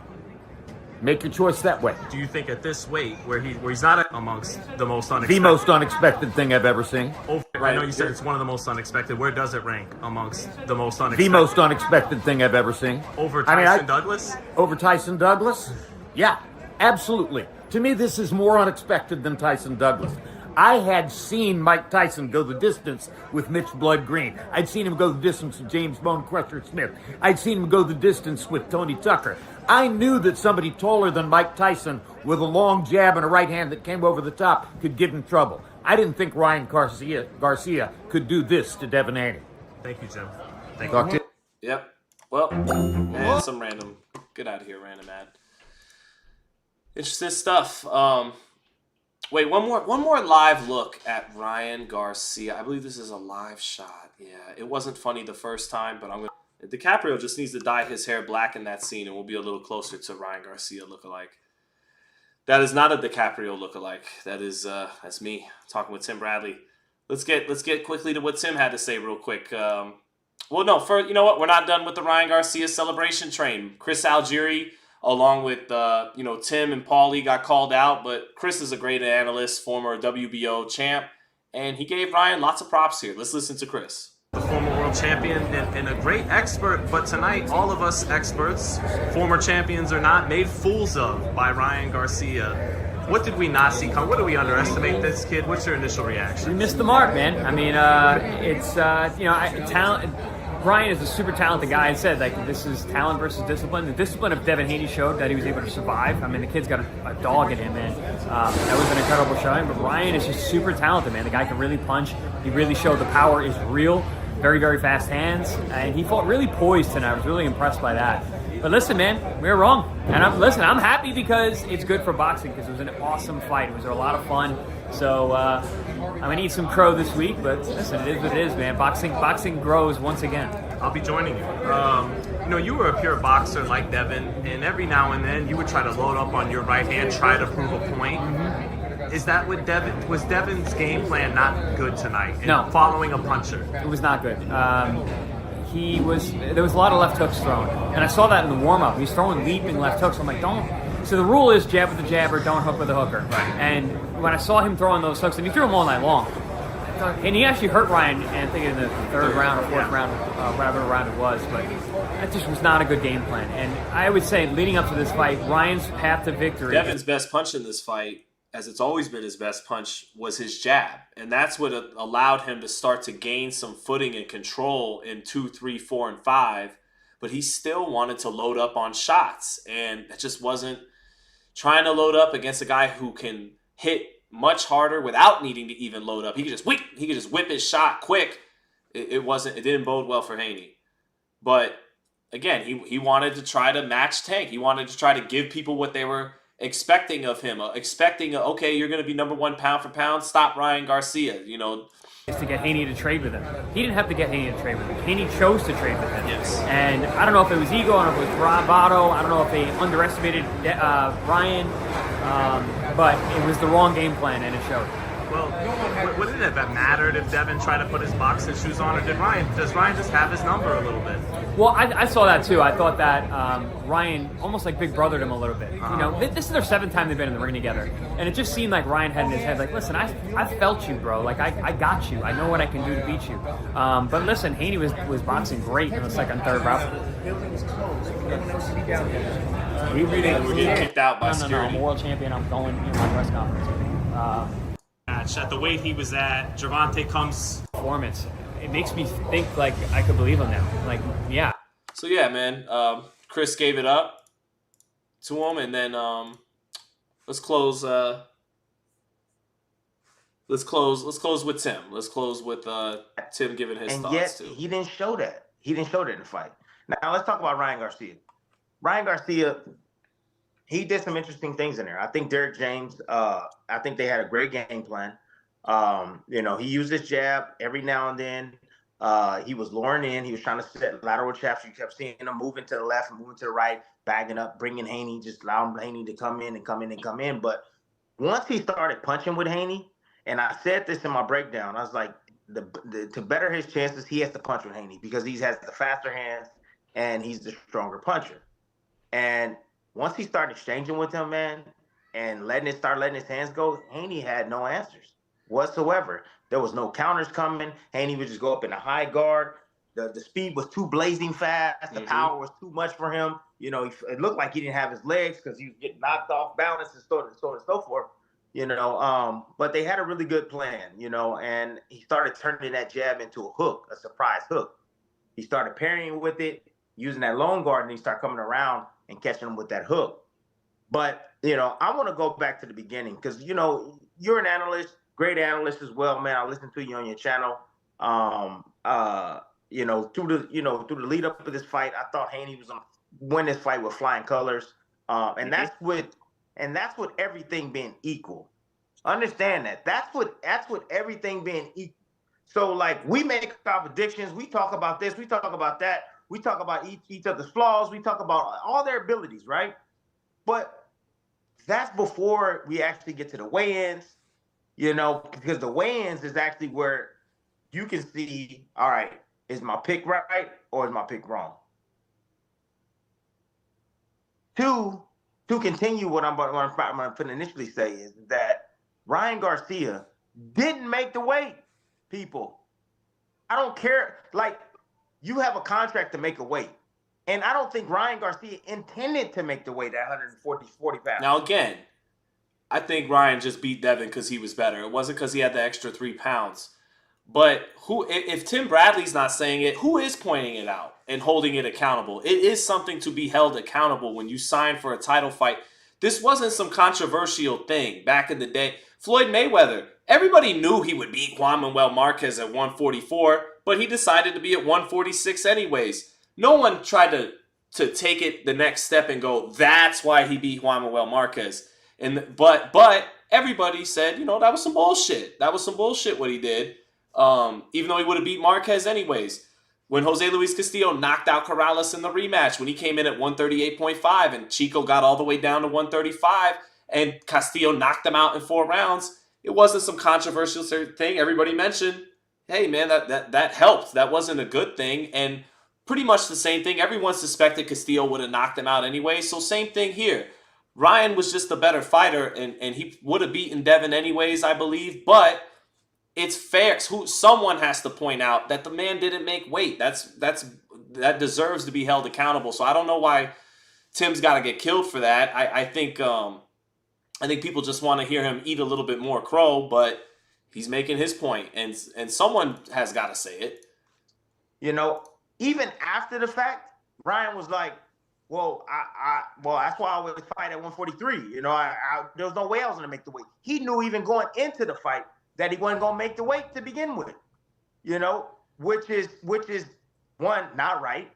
Make your choice that way. Do you think at this weight, where he's not amongst the most unexpected? The most unexpected thing I've ever seen. I know you said it's one of the most unexpected. Where does it rank amongst the most unexpected? The most unexpected thing I've ever seen. Over Tyson Douglas? Over Tyson Douglas? Yeah, absolutely. To me, this is more unexpected than Tyson Douglas. I had seen Mike Tyson go the distance with Mitch Blood Green. I'd seen him go the distance with James Bone Crusher Smith. I'd seen him go the distance with Tony Tucker. I knew that somebody taller than Mike Tyson with a long jab and a right hand that came over the top could give him trouble. I didn't think Ryan Garcia could do this to Devin Haney. Thank you, Jim. Thank Talk to you. Yep. Well, and some random. Get out of here, random ad. Interesting stuff. Wait, one more live look at Ryan Garcia. I believe this is a live shot. Yeah, it wasn't funny the first time, but I'm gonna. DiCaprio just needs to dye his hair black in that scene, and we'll be a little closer to Ryan Garcia lookalike. That is not a DiCaprio lookalike. That's me talking with Tim Bradley. Let's get quickly to what Tim had to say real quick. Well, no, you know what? We're not done with the Ryan Garcia celebration train. Chris Algieri, along with Tim and Paulie, got called out, but Chris is a great analyst, former WBO champ, and he gave Ryan lots of props here. Let's listen to Chris. The former world champion and a great expert, but tonight all of us experts, former champions or not, made fools of by Ryan Garcia. What did we not see come? What did we underestimate this kid? What's your initial reaction? We missed the mark, man. I mean, talent. Ryan is a super talented guy. I said, like, this is talent versus discipline. The discipline of Devin Haney showed that he was able to survive. I mean, the kid's got a dog in him, man. That was an incredible showing. But Ryan is just super talented, man. The guy can really punch. He really showed the power is real. Very, very fast hands. And he fought really poised tonight. I was really impressed by that. But listen, man, we were wrong. And I'm happy because it's good for boxing because it was an awesome fight. It was a lot of fun. So I'm going to eat some crow this week, but listen, it is what it is, man. Boxing grows once again. I'll be joining you. You were a pure boxer like Devin, and every now and then you would try to load up on your right hand, try to prove a point. Mm-hmm. Is that what was Devin's game plan not good tonight? No. Following a puncher? It was not good. There was a lot of left hooks thrown, and I saw that in the warm-up. He's throwing leaping left hooks. I'm like, don't. So the rule is jab with the jabber, don't hook with the hooker. Right. And when I saw him throwing those hooks, and he threw them all night long, and he actually hurt Ryan, and I think in the third round or fourth round, whatever round it was, but that just was not a good game plan. And I would say, leading up to this fight, Ryan's path to victory. Devin's best punch in this fight, as it's always been his best punch, was his jab. And that's what allowed him to start to gain some footing and control in 2, 3, 4, and 5. But he still wanted to load up on shots. And it just wasn't trying to load up against a guy who can hit much harder without needing to even load up. He could just whip his shot quick. It didn't bode well for Haney. But again, he wanted to try to match Tank. He wanted to try to give people what they were expecting of him, okay, you're going to be number one pound for pound, stop Ryan Garcia, Is to get Haney to trade with him. He didn't have to get Haney to trade with him. Haney chose to trade with him. Yes. And I don't know if it was ego, I don't know if it was bravado, I don't know if they underestimated Ryan, but it was the wrong game plan, and it showed. Well, wouldn't it have mattered if Devin tried to put his boxing shoes on, or does Ryan just have his number a little bit? Well, I saw that too. I thought that Ryan almost like big brothered him a little bit. This is their 7th time they've been in the ring together, and it just seemed like Ryan had in his head, like, listen, I felt you, bro. Like, I got you. I know what I can do to beat you. But listen, Haney was boxing great in the second, third round. We're getting kicked out by security. No, I'm a world champion. I'm going to my press conference. At the weight he was at, Gervonta comes performance. It makes me think like I could believe him now. Like, yeah. So yeah, man. Chris gave it up to him, and then let's close with Tim. Let's close with Tim giving his thoughts yet, too. He didn't show that. He didn't show that in the fight. Now let's talk about Ryan Garcia. Ryan Garcia, he did some interesting things in there. I think Derek James, I think they had a great game plan. He used his jab every now and then. He was luring in. He was trying to set lateral traps. You kept seeing him moving to the left and moving to the right, bagging up, bringing Haney, just allowing Haney to come in and come in and come in. But once he started punching with Haney, and I said this in my breakdown, I was like, to better his chances, he has to punch with Haney because he has the faster hands and he's the stronger puncher. And once he started exchanging with him, man, and letting his hands go, Haney had no answers whatsoever. There was no counters coming. Haney would just go up in a high guard. The speed was too blazing fast. The power was too much for him. You know, it looked like he didn't have his legs because he was getting knocked off balance and so on and so forth. You know, but they had a really good plan, you know, and he started turning that jab into a hook, a surprise hook. He started parrying with it, using that long guard, and he started coming around and catching him with that hook. But, you know, I want to go back to the beginning because, you know, you're an analyst, great analyst as well, man. I listened to you on your channel. You know, through the lead up of this fight, I thought Haney was going to win this fight with flying colors. And that's with everything being equal. Understand that. That's what everything being equal. So like we make our predictions, we talk about this, we talk about that, we talk about each other's flaws, we talk about all their abilities, right? But that's before we actually get to the weigh-ins, you know, because the weigh-ins is actually where you can see, all right, is my pick right or is my pick wrong? To continue what I'm going to initially say is that Ryan Garcia didn't make the weight, people. I don't care. Like, you have a contract to make a weight. And I don't think Ryan Garcia intended to make the weight at 40 pounds. Now, again, I think Ryan just beat Devin because he was better. It wasn't because he had the extra 3 pounds. But if Tim Bradley's not saying it, who is pointing it out and holding it accountable? It is something to be held accountable when you sign for a title fight. This wasn't some controversial thing back in the day. Floyd Mayweather, everybody knew he would beat Juan Manuel Marquez at 144, but he decided to be at 146 anyways. No one tried to take it the next step and go, that's why he beat Juan Manuel Marquez. But everybody said, you know, that was some bullshit. That was some bullshit what he did. Even though he would have beat Marquez anyways. When Jose Luis Castillo knocked out Corrales in the rematch, when he came in at 138.5 and Chico got all the way down to 135 and Castillo knocked him out in 4 rounds, it wasn't some controversial thing. Everybody mentioned, hey man, that helped. That wasn't a good thing. And pretty much the same thing. Everyone suspected Castillo would have knocked him out anyway. So same thing here. Ryan was just the better fighter and he would have beaten Devin anyways, I believe. But it's fair. Someone has to point out that the man didn't make weight. That deserves to be held accountable. So I don't know why Tim's got to get killed for that. I think people just want to hear him eat a little bit more crow, but he's making his point, and someone has got to say it. You know, even after the fact, Ryan was like, "Well, that's why I would fight at 143." You know, there was no way I was going to make the weight. He knew even going into the fight that he wasn't going to make the weight to begin with, you know, which is one, not right.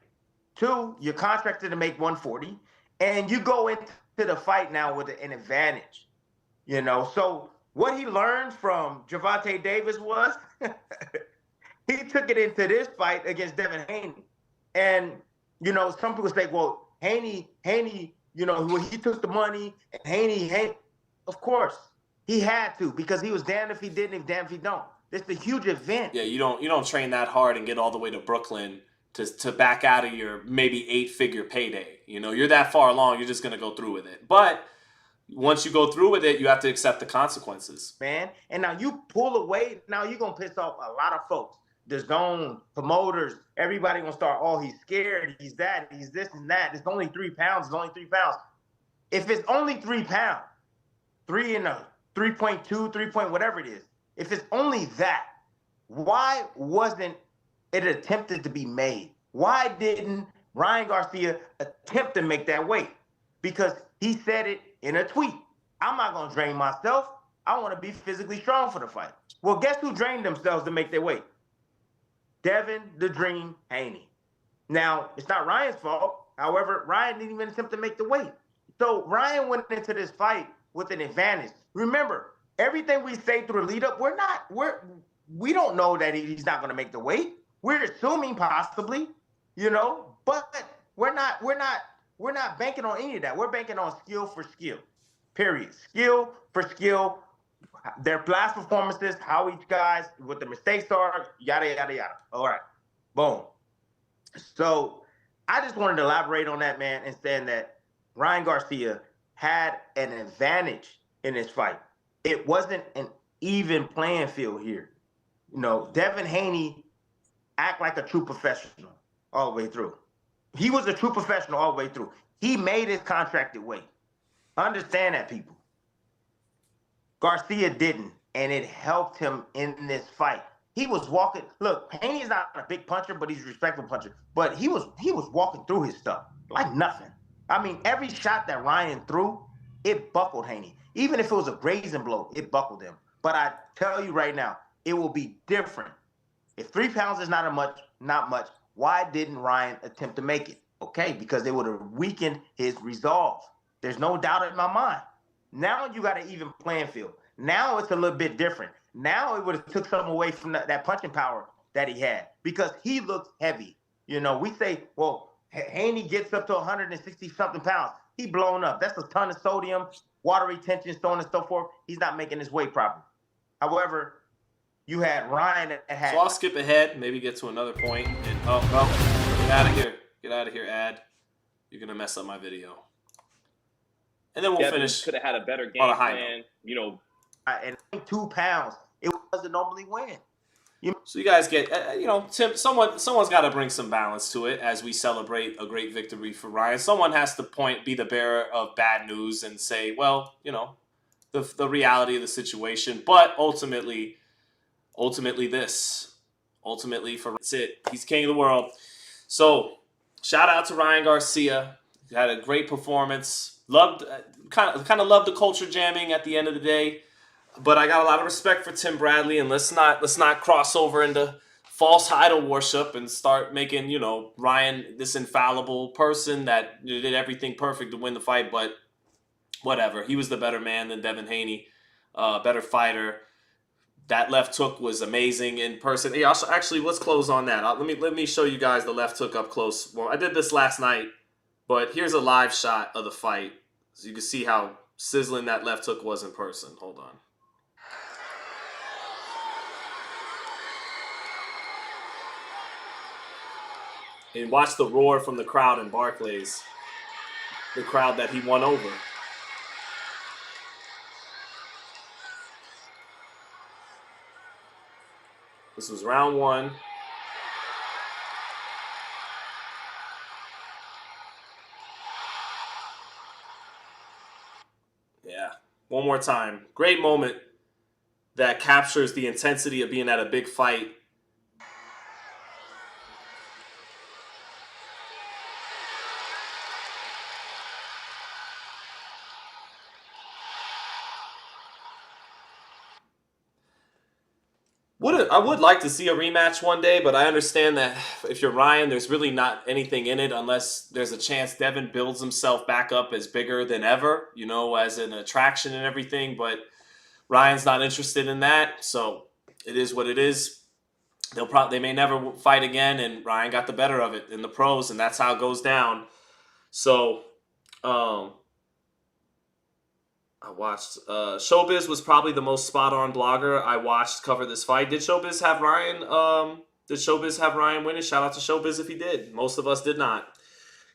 2, you're contracted to make 140, and you go into the fight now with an advantage, you know. So what he learned from Gervonta Davis was he took it into this fight against Devin Haney. And, you know, some people say, well, Haney, you know, he took the money, and Haney, of course. He had to, because he was damned if he didn't, if damned if he don't. It's a huge event. Yeah, you don't train that hard and get all the way to Brooklyn to back out of your maybe 8-figure payday. You know, you're that far along, you're just going to go through with it. But once you go through with it, you have to accept the consequences. Man, and now you pull away, now you're going to piss off a lot of folks. The zone, promoters, everybody going to start, oh, he's scared, he's that, he's this and that. It's only 3 pounds, it's only 3 pounds. If it's only 3 pounds, 3 and a 3.2, 3 point, whatever it is. If it's only that, why wasn't it attempted to be made? Why didn't Ryan Garcia attempt to make that weight? Because he said it in a tweet. I'm not going to drain myself. I want to be physically strong for the fight. Well, guess who drained themselves to make their weight? Devin the Dream Haney. Now, it's not Ryan's fault. However, Ryan didn't even attempt to make the weight. So Ryan went into this fight with an advantage. Remember, everything we say through the lead up, we don't know that he's not going to make the weight. We're assuming possibly, but we're not banking on any of that. We're banking on skill for skill. Period. Skill for skill. Their last performances, how each guys, what the mistakes are, yada yada yada. All right. Boom. So I just wanted to elaborate on that, man, and saying that Ryan Garcia had an advantage in this fight. It wasn't an even playing field here. Devin Haney act like a true professional all the way through. He was a true professional all the way through. He made his contracted weight. Understand that, people. Garcia didn't, and it helped him in this fight. He was walking. Look, Haney's not a big puncher, but he's a respectful puncher. But he was walking through his stuff like nothing. I mean, every shot that Ryan threw, it buckled Haney. Even if it was a grazing blow, it buckled him. But I tell you right now, it will be different. If 3 pounds is not much, why didn't Ryan attempt to make it? Okay, because they would have weakened his resolve. There's no doubt in my mind. Now you got an even playing field. Now it's a little bit different. Now it would have took something away from that punching power that he had because he looks heavy. We say, well, Haney gets up to 160-something pounds. He blown up. That's a ton of sodium, water retention, so on and so forth. He's not making his weight properly. However, you had Ryan that had... So I'll skip ahead, maybe get to another point. And, get out of here. Get out of here, ad. You're going to mess up my video. And then we'll finish. Could have had a better game plan, And 2 pounds, it doesn't normally win. So you guys get, Tim. Someone's got to bring some balance to it as we celebrate a great victory for Ryan. Someone has to be the bearer of bad news and say, well, the reality of the situation. But ultimately that's it. He's king of the world. So shout out to Ryan Garcia. He had a great performance. Loved, kind of loved the culture jamming at the end of the day. But I got a lot of respect for Tim Bradley, and let's not cross over into false idol worship and start making Ryan this infallible person that did everything perfect to win the fight. But whatever, he was the better man than Devin Haney, better fighter. That left hook was amazing in person. Yeah, actually, let's close on that. Let me show you guys the left hook up close. Well, I did this last night, but here's a live shot of the fight, so you can see how sizzling that left hook was in person. Hold on. And watch the roar from the crowd in Barclays. The crowd that he won over. This was round 1. Yeah, one more time. Great moment that captures the intensity of being at a big fight. I would like to see a rematch one day, but I understand that if you're Ryan, there's really not anything in it unless there's a chance Devin builds himself back up as bigger than ever, as an attraction and everything. But Ryan's not interested in that, so it is what it is. They may never fight again, and Ryan got the better of it in the pros, and that's how it goes down. So, I watched. Showbiz was probably the most spot-on blogger I watched cover this fight. Did Showbiz have Ryan? Win it? Shout out to Showbiz if he did. Most of us did not.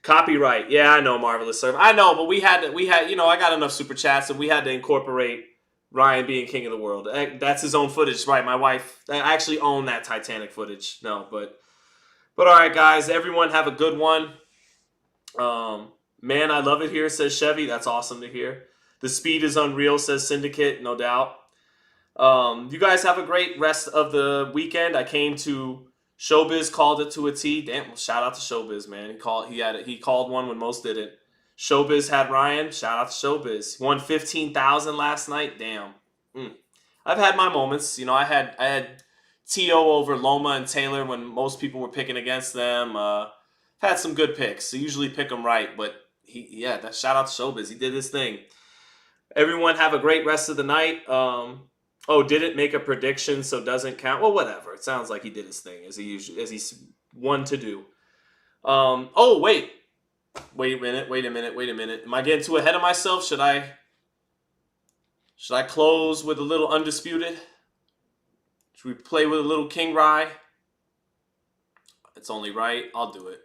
Copyright. Yeah, I know, Marvelous Serve. I know, but we had. I got enough super chats, and we had to incorporate Ryan being king of the world. That's his own footage, right? My wife. I actually own that Titanic footage. No, but all right, guys. Everyone have a good one. Man, I love it here, says Chevy. That's awesome to hear. The speed is unreal, says Syndicate, no doubt. You guys have a great rest of the weekend. I came to Showbiz, called it to a T. Damn, well, shout out to Showbiz, man. He called one when most didn't. Showbiz had Ryan. Shout out to Showbiz. Won 15,000 last night. Damn. I've had my moments. I had T.O. over Loma and Taylor when most people were picking against them. Had some good picks. I usually pick them right, but shout out to Showbiz. He did his thing. Everyone have a great rest of the night. Oh, did it make a prediction so doesn't count? Well, whatever. It sounds like he did his thing as he's one to do. Oh, wait. Wait a minute. Am I getting too ahead of myself? Should I close with a little undisputed? Should we play with a little Kingry'S? It's only right. I'll do it.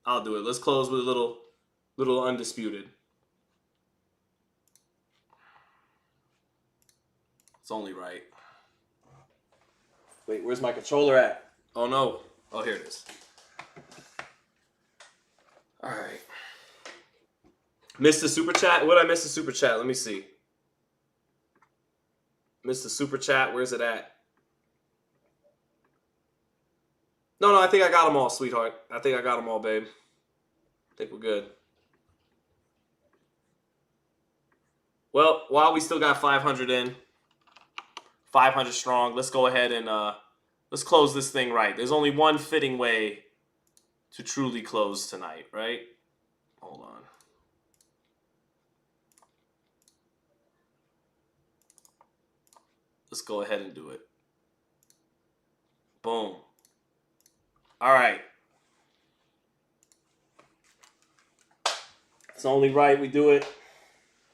Let's close with a little undisputed. It's only right. Wait, where's my controller at? Oh no. Oh, here it is. All right. Missed the super chat? What did I miss the super chat? Let me see. Missed the super chat. Where's it at? No, I think I got them all, sweetheart. I think I got them all, babe. I think we're good. Well, while we still got 500 in, 500 strong, let's go ahead and let's close this thing right. There's only one fitting way to truly close tonight, right? Hold on. Let's go ahead and do it. Boom. All right. It's only right we do it.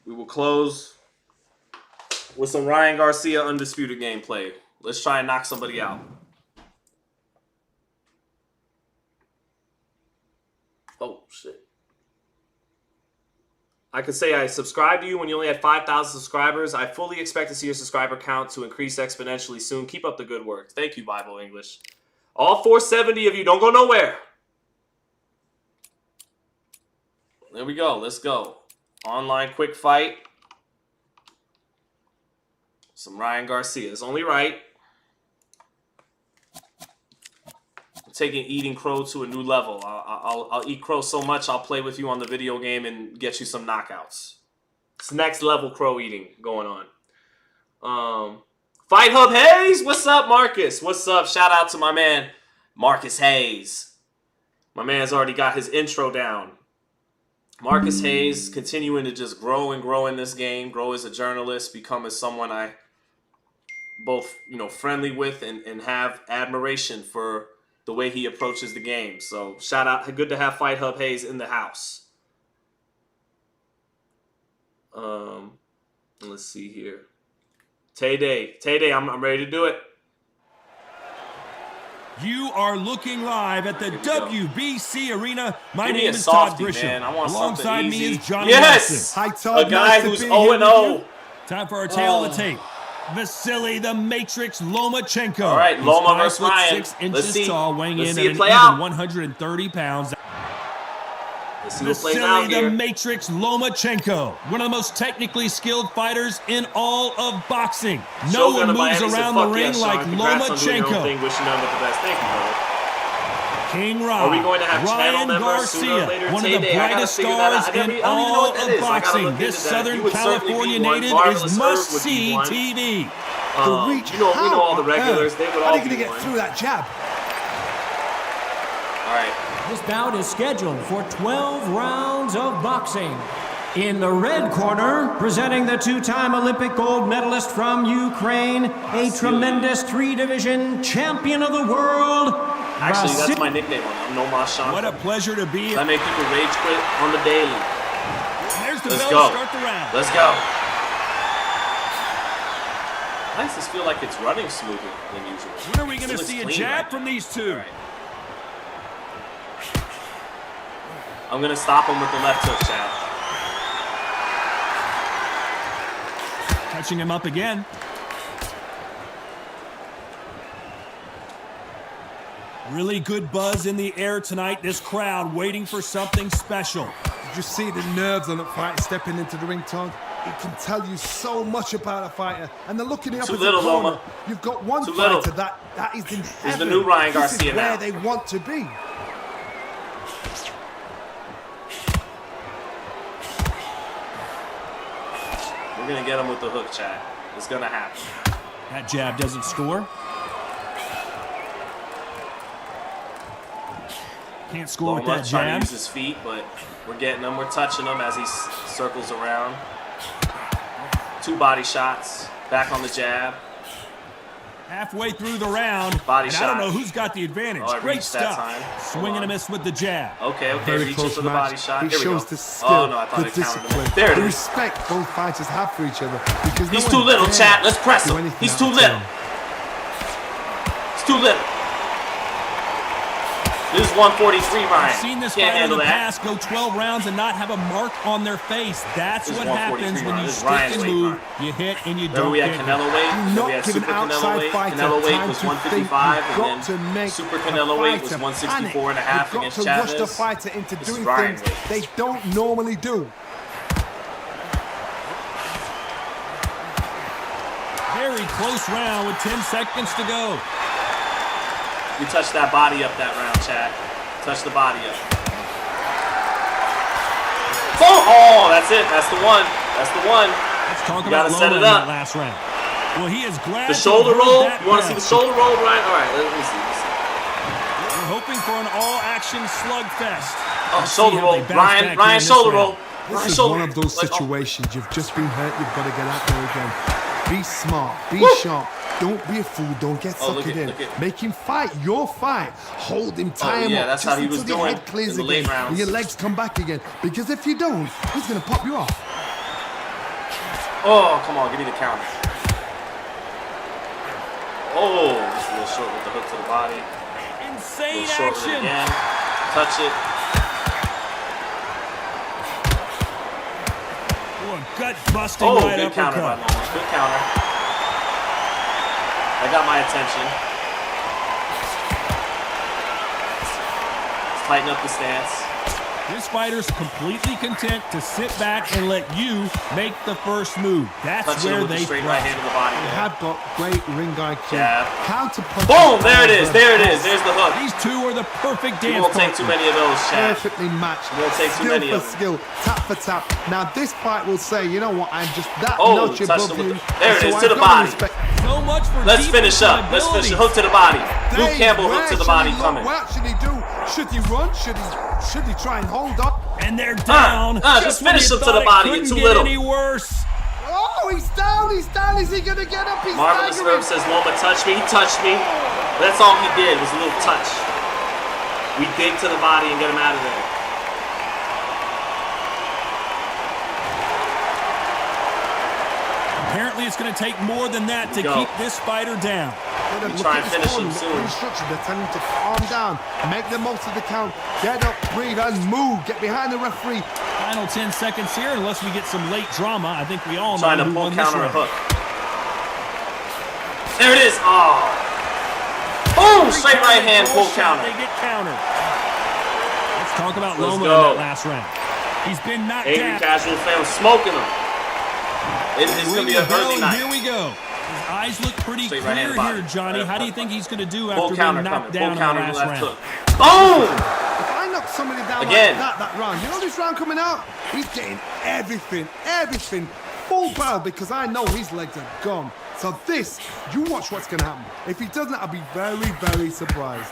We will close with some Ryan Garcia undisputed gameplay. Let's try and knock somebody out. Oh, shit. I could say I subscribed to you when you only had 5,000 subscribers. I fully expect to see your subscriber count to increase exponentially soon. Keep up the good work. Thank you, Bible English. All 470 of you, don't go nowhere. There we go. Let's go. Online quick fight. Some Ryan Garcia. It's only right. I'm taking eating crow to a new level. I'll eat crow so much I'll play with you on the video game and get you some knockouts. It's next level crow eating going on. Fight Hub Hayes. What's up, Marcus? What's up? Shout out to my man, Marcus Hayes. My man's already got his intro down. Marcus Hayes continuing to just grow and grow in this game, grow as a journalist, become as someone I both, friendly with and have admiration for the way he approaches the game. So shout out, good to have Fight Hub Hayes in the house. Let's see here. Tay-Day, I'm ready to do it. You are looking live at the WBC Arena. My name is Todd Grisham. Alongside me is Johnny Yes! Hi, Todd. A guy who's 0-0. Time for our tale of the tape. Vasily the Matrix Lomachenko. All right, Loma versus Ryan. 6 inches tall, weighing in at an even 130 pounds. Vasily the Matrix Lomachenko, one of the most technically skilled fighters in all of boxing. No one moves around the ring like Lomachenko. Kingry'S, Are we going to have Ryan Garcia, one of the brightest stars in all of boxing. This Southern California native is must-see TV. The reach, we know all the regulars. They would all be going to get through that jab? All right. This bout is scheduled for 12 rounds of boxing. In the red corner, presenting the two-time Olympic gold medalist from Ukraine, a tremendous three-division champion of the world. Actually, that's my nickname on it. I'm Nomashan. What a pleasure to be. I make people rage quit on the daily. There's the Let's bell go. to start the round. Let's go. Why does this feel like it's running smoother than usual? When are we going to see a jab from these two? I'm going to stop him with the left hook jab. Touching him up again. Really good buzz in the air tonight. This crowd waiting for something special. Did you see the nerves on the fighter stepping into the ring, Todd? It can tell you so much about a fighter. And they're looking at the opposite corner. Loma. You've got one Too fighter little. that is in heaven. He's the new Ryan This Garcia is where now. they want to be. We're going to get him with the hook, Chad. It's going to happen. That jab doesn't score. Can't score with that trying jab. to use his feet, but we're getting him. We're touching him as he circles around. 2 body shots. Back on the jab. Halfway through the round, Body and shot. I don't know who's got the advantage. Oh, it Great reached that stuff. time. Swing and a miss with the jab. Okay, Very reaching close for the match. body shot. He Here we shows go. the skill, Oh, no, I thought the it countered discipline, him. There it the is. respect both fighters have for each other. Because He's no too one little, dare chat. Let's press do him. anything He's out too of little. turn. He's too little. This is 143, Ryan. I've seen this Can't fighter in handle the that. past go 12 rounds and not have a mark on their face. That's This is what happens 143, when Ryan. you This is stick Ryan's and weight, move. Ryan. You hit and you Remember don't we had get Canelo hit. weight, then we had Give an Super Canelo outside weight. fighter Canelo weight time was to 155, think. You've and got to then make Super a Canelo weight was fighter 164 and a panic. half You've against got to rush the Chavez. fighter into This is doing Ryan things weight. they don't normally do. Very close round with 10 seconds to go. We touched that body up that round, Chad. Touch the body up. Oh, that's it. That's the one. That's the one. Let's talk You about gotta set Loma it in up. that last round. Well, he is glad The to shoulder avoid roll. that You want to see the pass. shoulder roll, Ryan? All right, let me see. We're hoping for an all-action slugfest. Oh, Let's shoulder see how roll. they bounce back Ryan, here in this shoulder round. roll. This Ryan, is shoulder. one of those Like, oh. situations. You've just been hurt. You've got to get out there again. Be smart. Be sharp. Don't be a fool. Don't get Oh, look suckered at- in. look at- Make him fight your fight. Hold him, tie him yeah, up. that's just how he was until the doing head clears in the late again rounds. and your legs come back again. Because if you don't, he's gonna pop you off. Oh, come on, give me the counter. Oh, just a little short with the hook to the body. A Insane little short with it action. again. Touch it. Oh, a gut-busting Oh, right good counter by uppercut. Loma. Good counter. That got my attention. Let's tighten up the stance. This fighter's completely content to sit back and let you make the first move. That's Touching where it with the they straight right thrive. hand to the body. You there. have got great ring IQ. Jab. Counter punch. Boom! There it is. There it is. There's the hook. These two are the perfect You dance won't take too partners. many of those, Chad. Perfectly matched. You won't take too Skill many for of them. skill, tap for tap. Now this fight will say, you know what? I'm just that Oh, notch touched above him with you. the- there it so is, I've to the got body. respect. So much for Let's defense finish up. and Let's finish it. ability. Hook to the body. Luke Dave, Campbell hook where to the should body he look? coming. What should he do? Should he run? Should he try and hold up? And they're down. Just when finish you him to thought the it body. You're couldn't too get little. any worse. Oh, he's down. He's down. Is he gonna get up? He's Marvelous staggering. Herb says Loma touched me. He touched me. That's all he did was a little touch. We dig to the body and get him out of there. Apparently, it's going to take more than that to Go. keep this fighter down. We try and finish him soon. Instruction. They're telling him to calm down, make the most of the count, get up, breathe, and move. Get behind the referee. Final 10 seconds here, unless we get some late drama. I think we all know Trying to who pull won this counter a round. hook. There it is. Oh. Boom! Straight right hand, pull counter. They get countered. Let's talk about Let's Loma go. in that last round. He's been knocked Angry out. Casual fan smoking him. It's going to be Ring an the bell, early and night. Here we go. His eyes look pretty Straight right hand clear body. here, Johnny. Right How do you up. think he's going to do Full after counter being knocked coming. down Full in the counter last left round? hook. Boom! If I knock somebody down Again. like that round, you know this round coming out? He's getting everything, full barrel because I know his legs are gone. So this, you watch what's going to happen. If he doesn't, I'll be very, very surprised.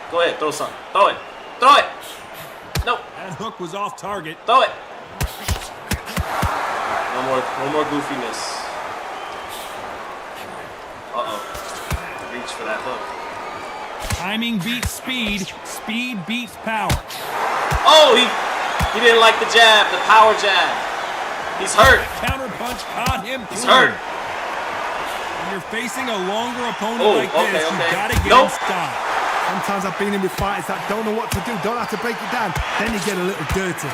Go ahead, throw something. Throw it. Throw it. No. That hook was off target. Throw it. No more goofiness. Uh-oh. Reach for that hook. Timing beats speed. Speed beats power. Oh, he didn't like the jab, the power jab. He's hurt. Counter punch caught him. He's clean. hurt. When you're facing a longer opponent Oh, like okay, this, you okay. gotta get Nope. him stopped. Sometimes I've been in with fighters that don't know what to do, don't have to break it down. Then you get a little dirty.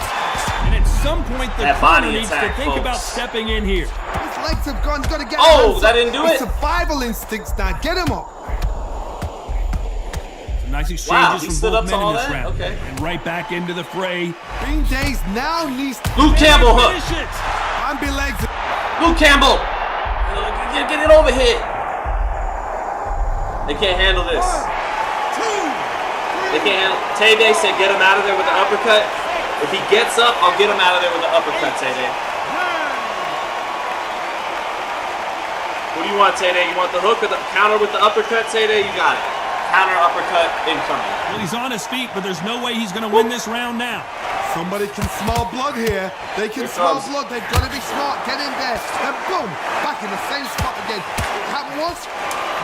And at some point, the That corner body needs attack, to think folks. about stepping in here. His legs have gone, got to get Oh, hands that up. didn't do His it? survival instincts now. Get him up. Some nice Wow, exchanges he from stood both up to men in all this that? round. Okay. And right back into the fray. Bean Days now needs to Luke Campbell hook. Finish it. ambi legs. Luke Campbell. Get it over here. They can't handle this. They can't handle. Tay-Day said get him out of there with the uppercut. If he gets up, I'll get him out of there with the uppercut, Tay-Day. What do you want, Tay-Day? You want the hook or the counter with the uppercut, Tay-Day? You got it. Counter uppercut incoming. Well, he's on his feet, but there's no way he's going to win this round now. Somebody can smell blood here. They can smell blood. They've got to be smart. Get in there. Then boom, back in the same spot again. It happened once.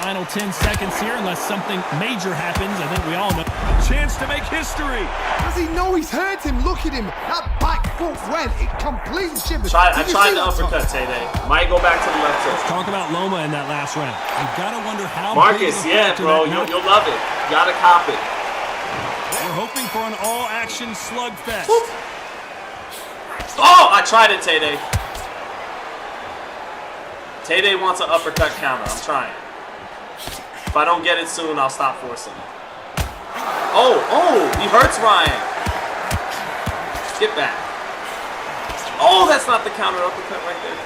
Final 10 seconds here, unless something major happens. I think we all know. Chance to make history. Does he know he's hurt him? Look at him. That back foot went. It completely shivered. I tried the uppercut, Tay-Day. Might go back to the left hook. Let's talk about Loma in that last round. You've got to wonder how. Marcus, yeah, bro. You'll love it. You got to cop it. We're hoping for an all-action slugfest. Oh, I tried it, Tay-Day. Tay-Day wants an uppercut counter. I'm trying. If I don't get it soon, I'll stop forcing it. Oh, he hurts Ryan. Get back. Oh, that's not the counter uppercut right there.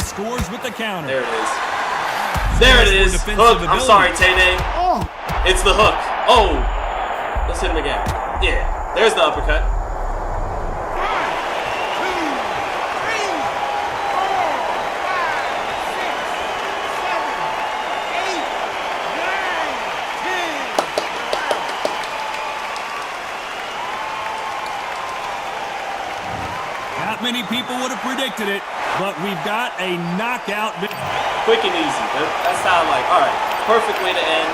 Scores with the counter. There it is. There it is. Hook. I'm sorry, Tay-Day. Oh. It's the hook. Oh. Let's hit him again. Yeah. There's the uppercut. 1, 2, 3, 4, 5, 6, 7, 8, 9, 10. Not many people would have predicted it, but we've got a knockout. Quick and easy. That's how I'm like, all right, perfect way to end.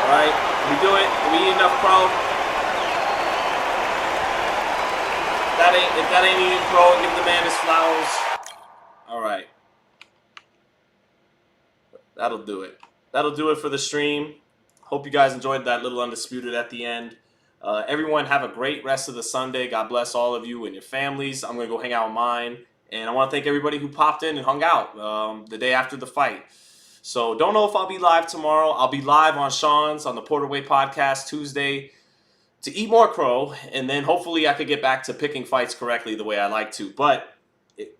All right, we do it. We eat enough pro. If that ain't eating pro, give the man his flowers. All right. That'll do it. That'll do it for the stream. Hope you guys enjoyed that little Undisputed at the end. Everyone have a great rest of the Sunday. God bless all of you and your families. I'm going to go hang out with mine. And I want to thank everybody who popped in and hung out the day after the fight. So don't know if I'll be live tomorrow. I'll be live on Sean's on the Porterway podcast Tuesday to eat more crow. And then hopefully I could get back to picking fights correctly the way I like to. But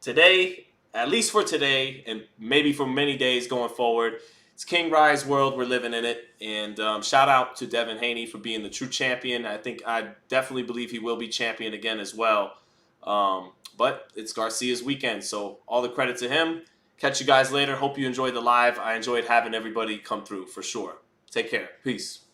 today, at least for today, and maybe for many days going forward, it's Kingry'S world. We're living in it. And shout out to Devin Haney for being the true champion. I definitely believe he will be champion again as well. But it's Garcia's weekend, so all the credit to him. Catch you guys later. Hope you enjoyed the live. I enjoyed having everybody come through for sure. Take care. Peace.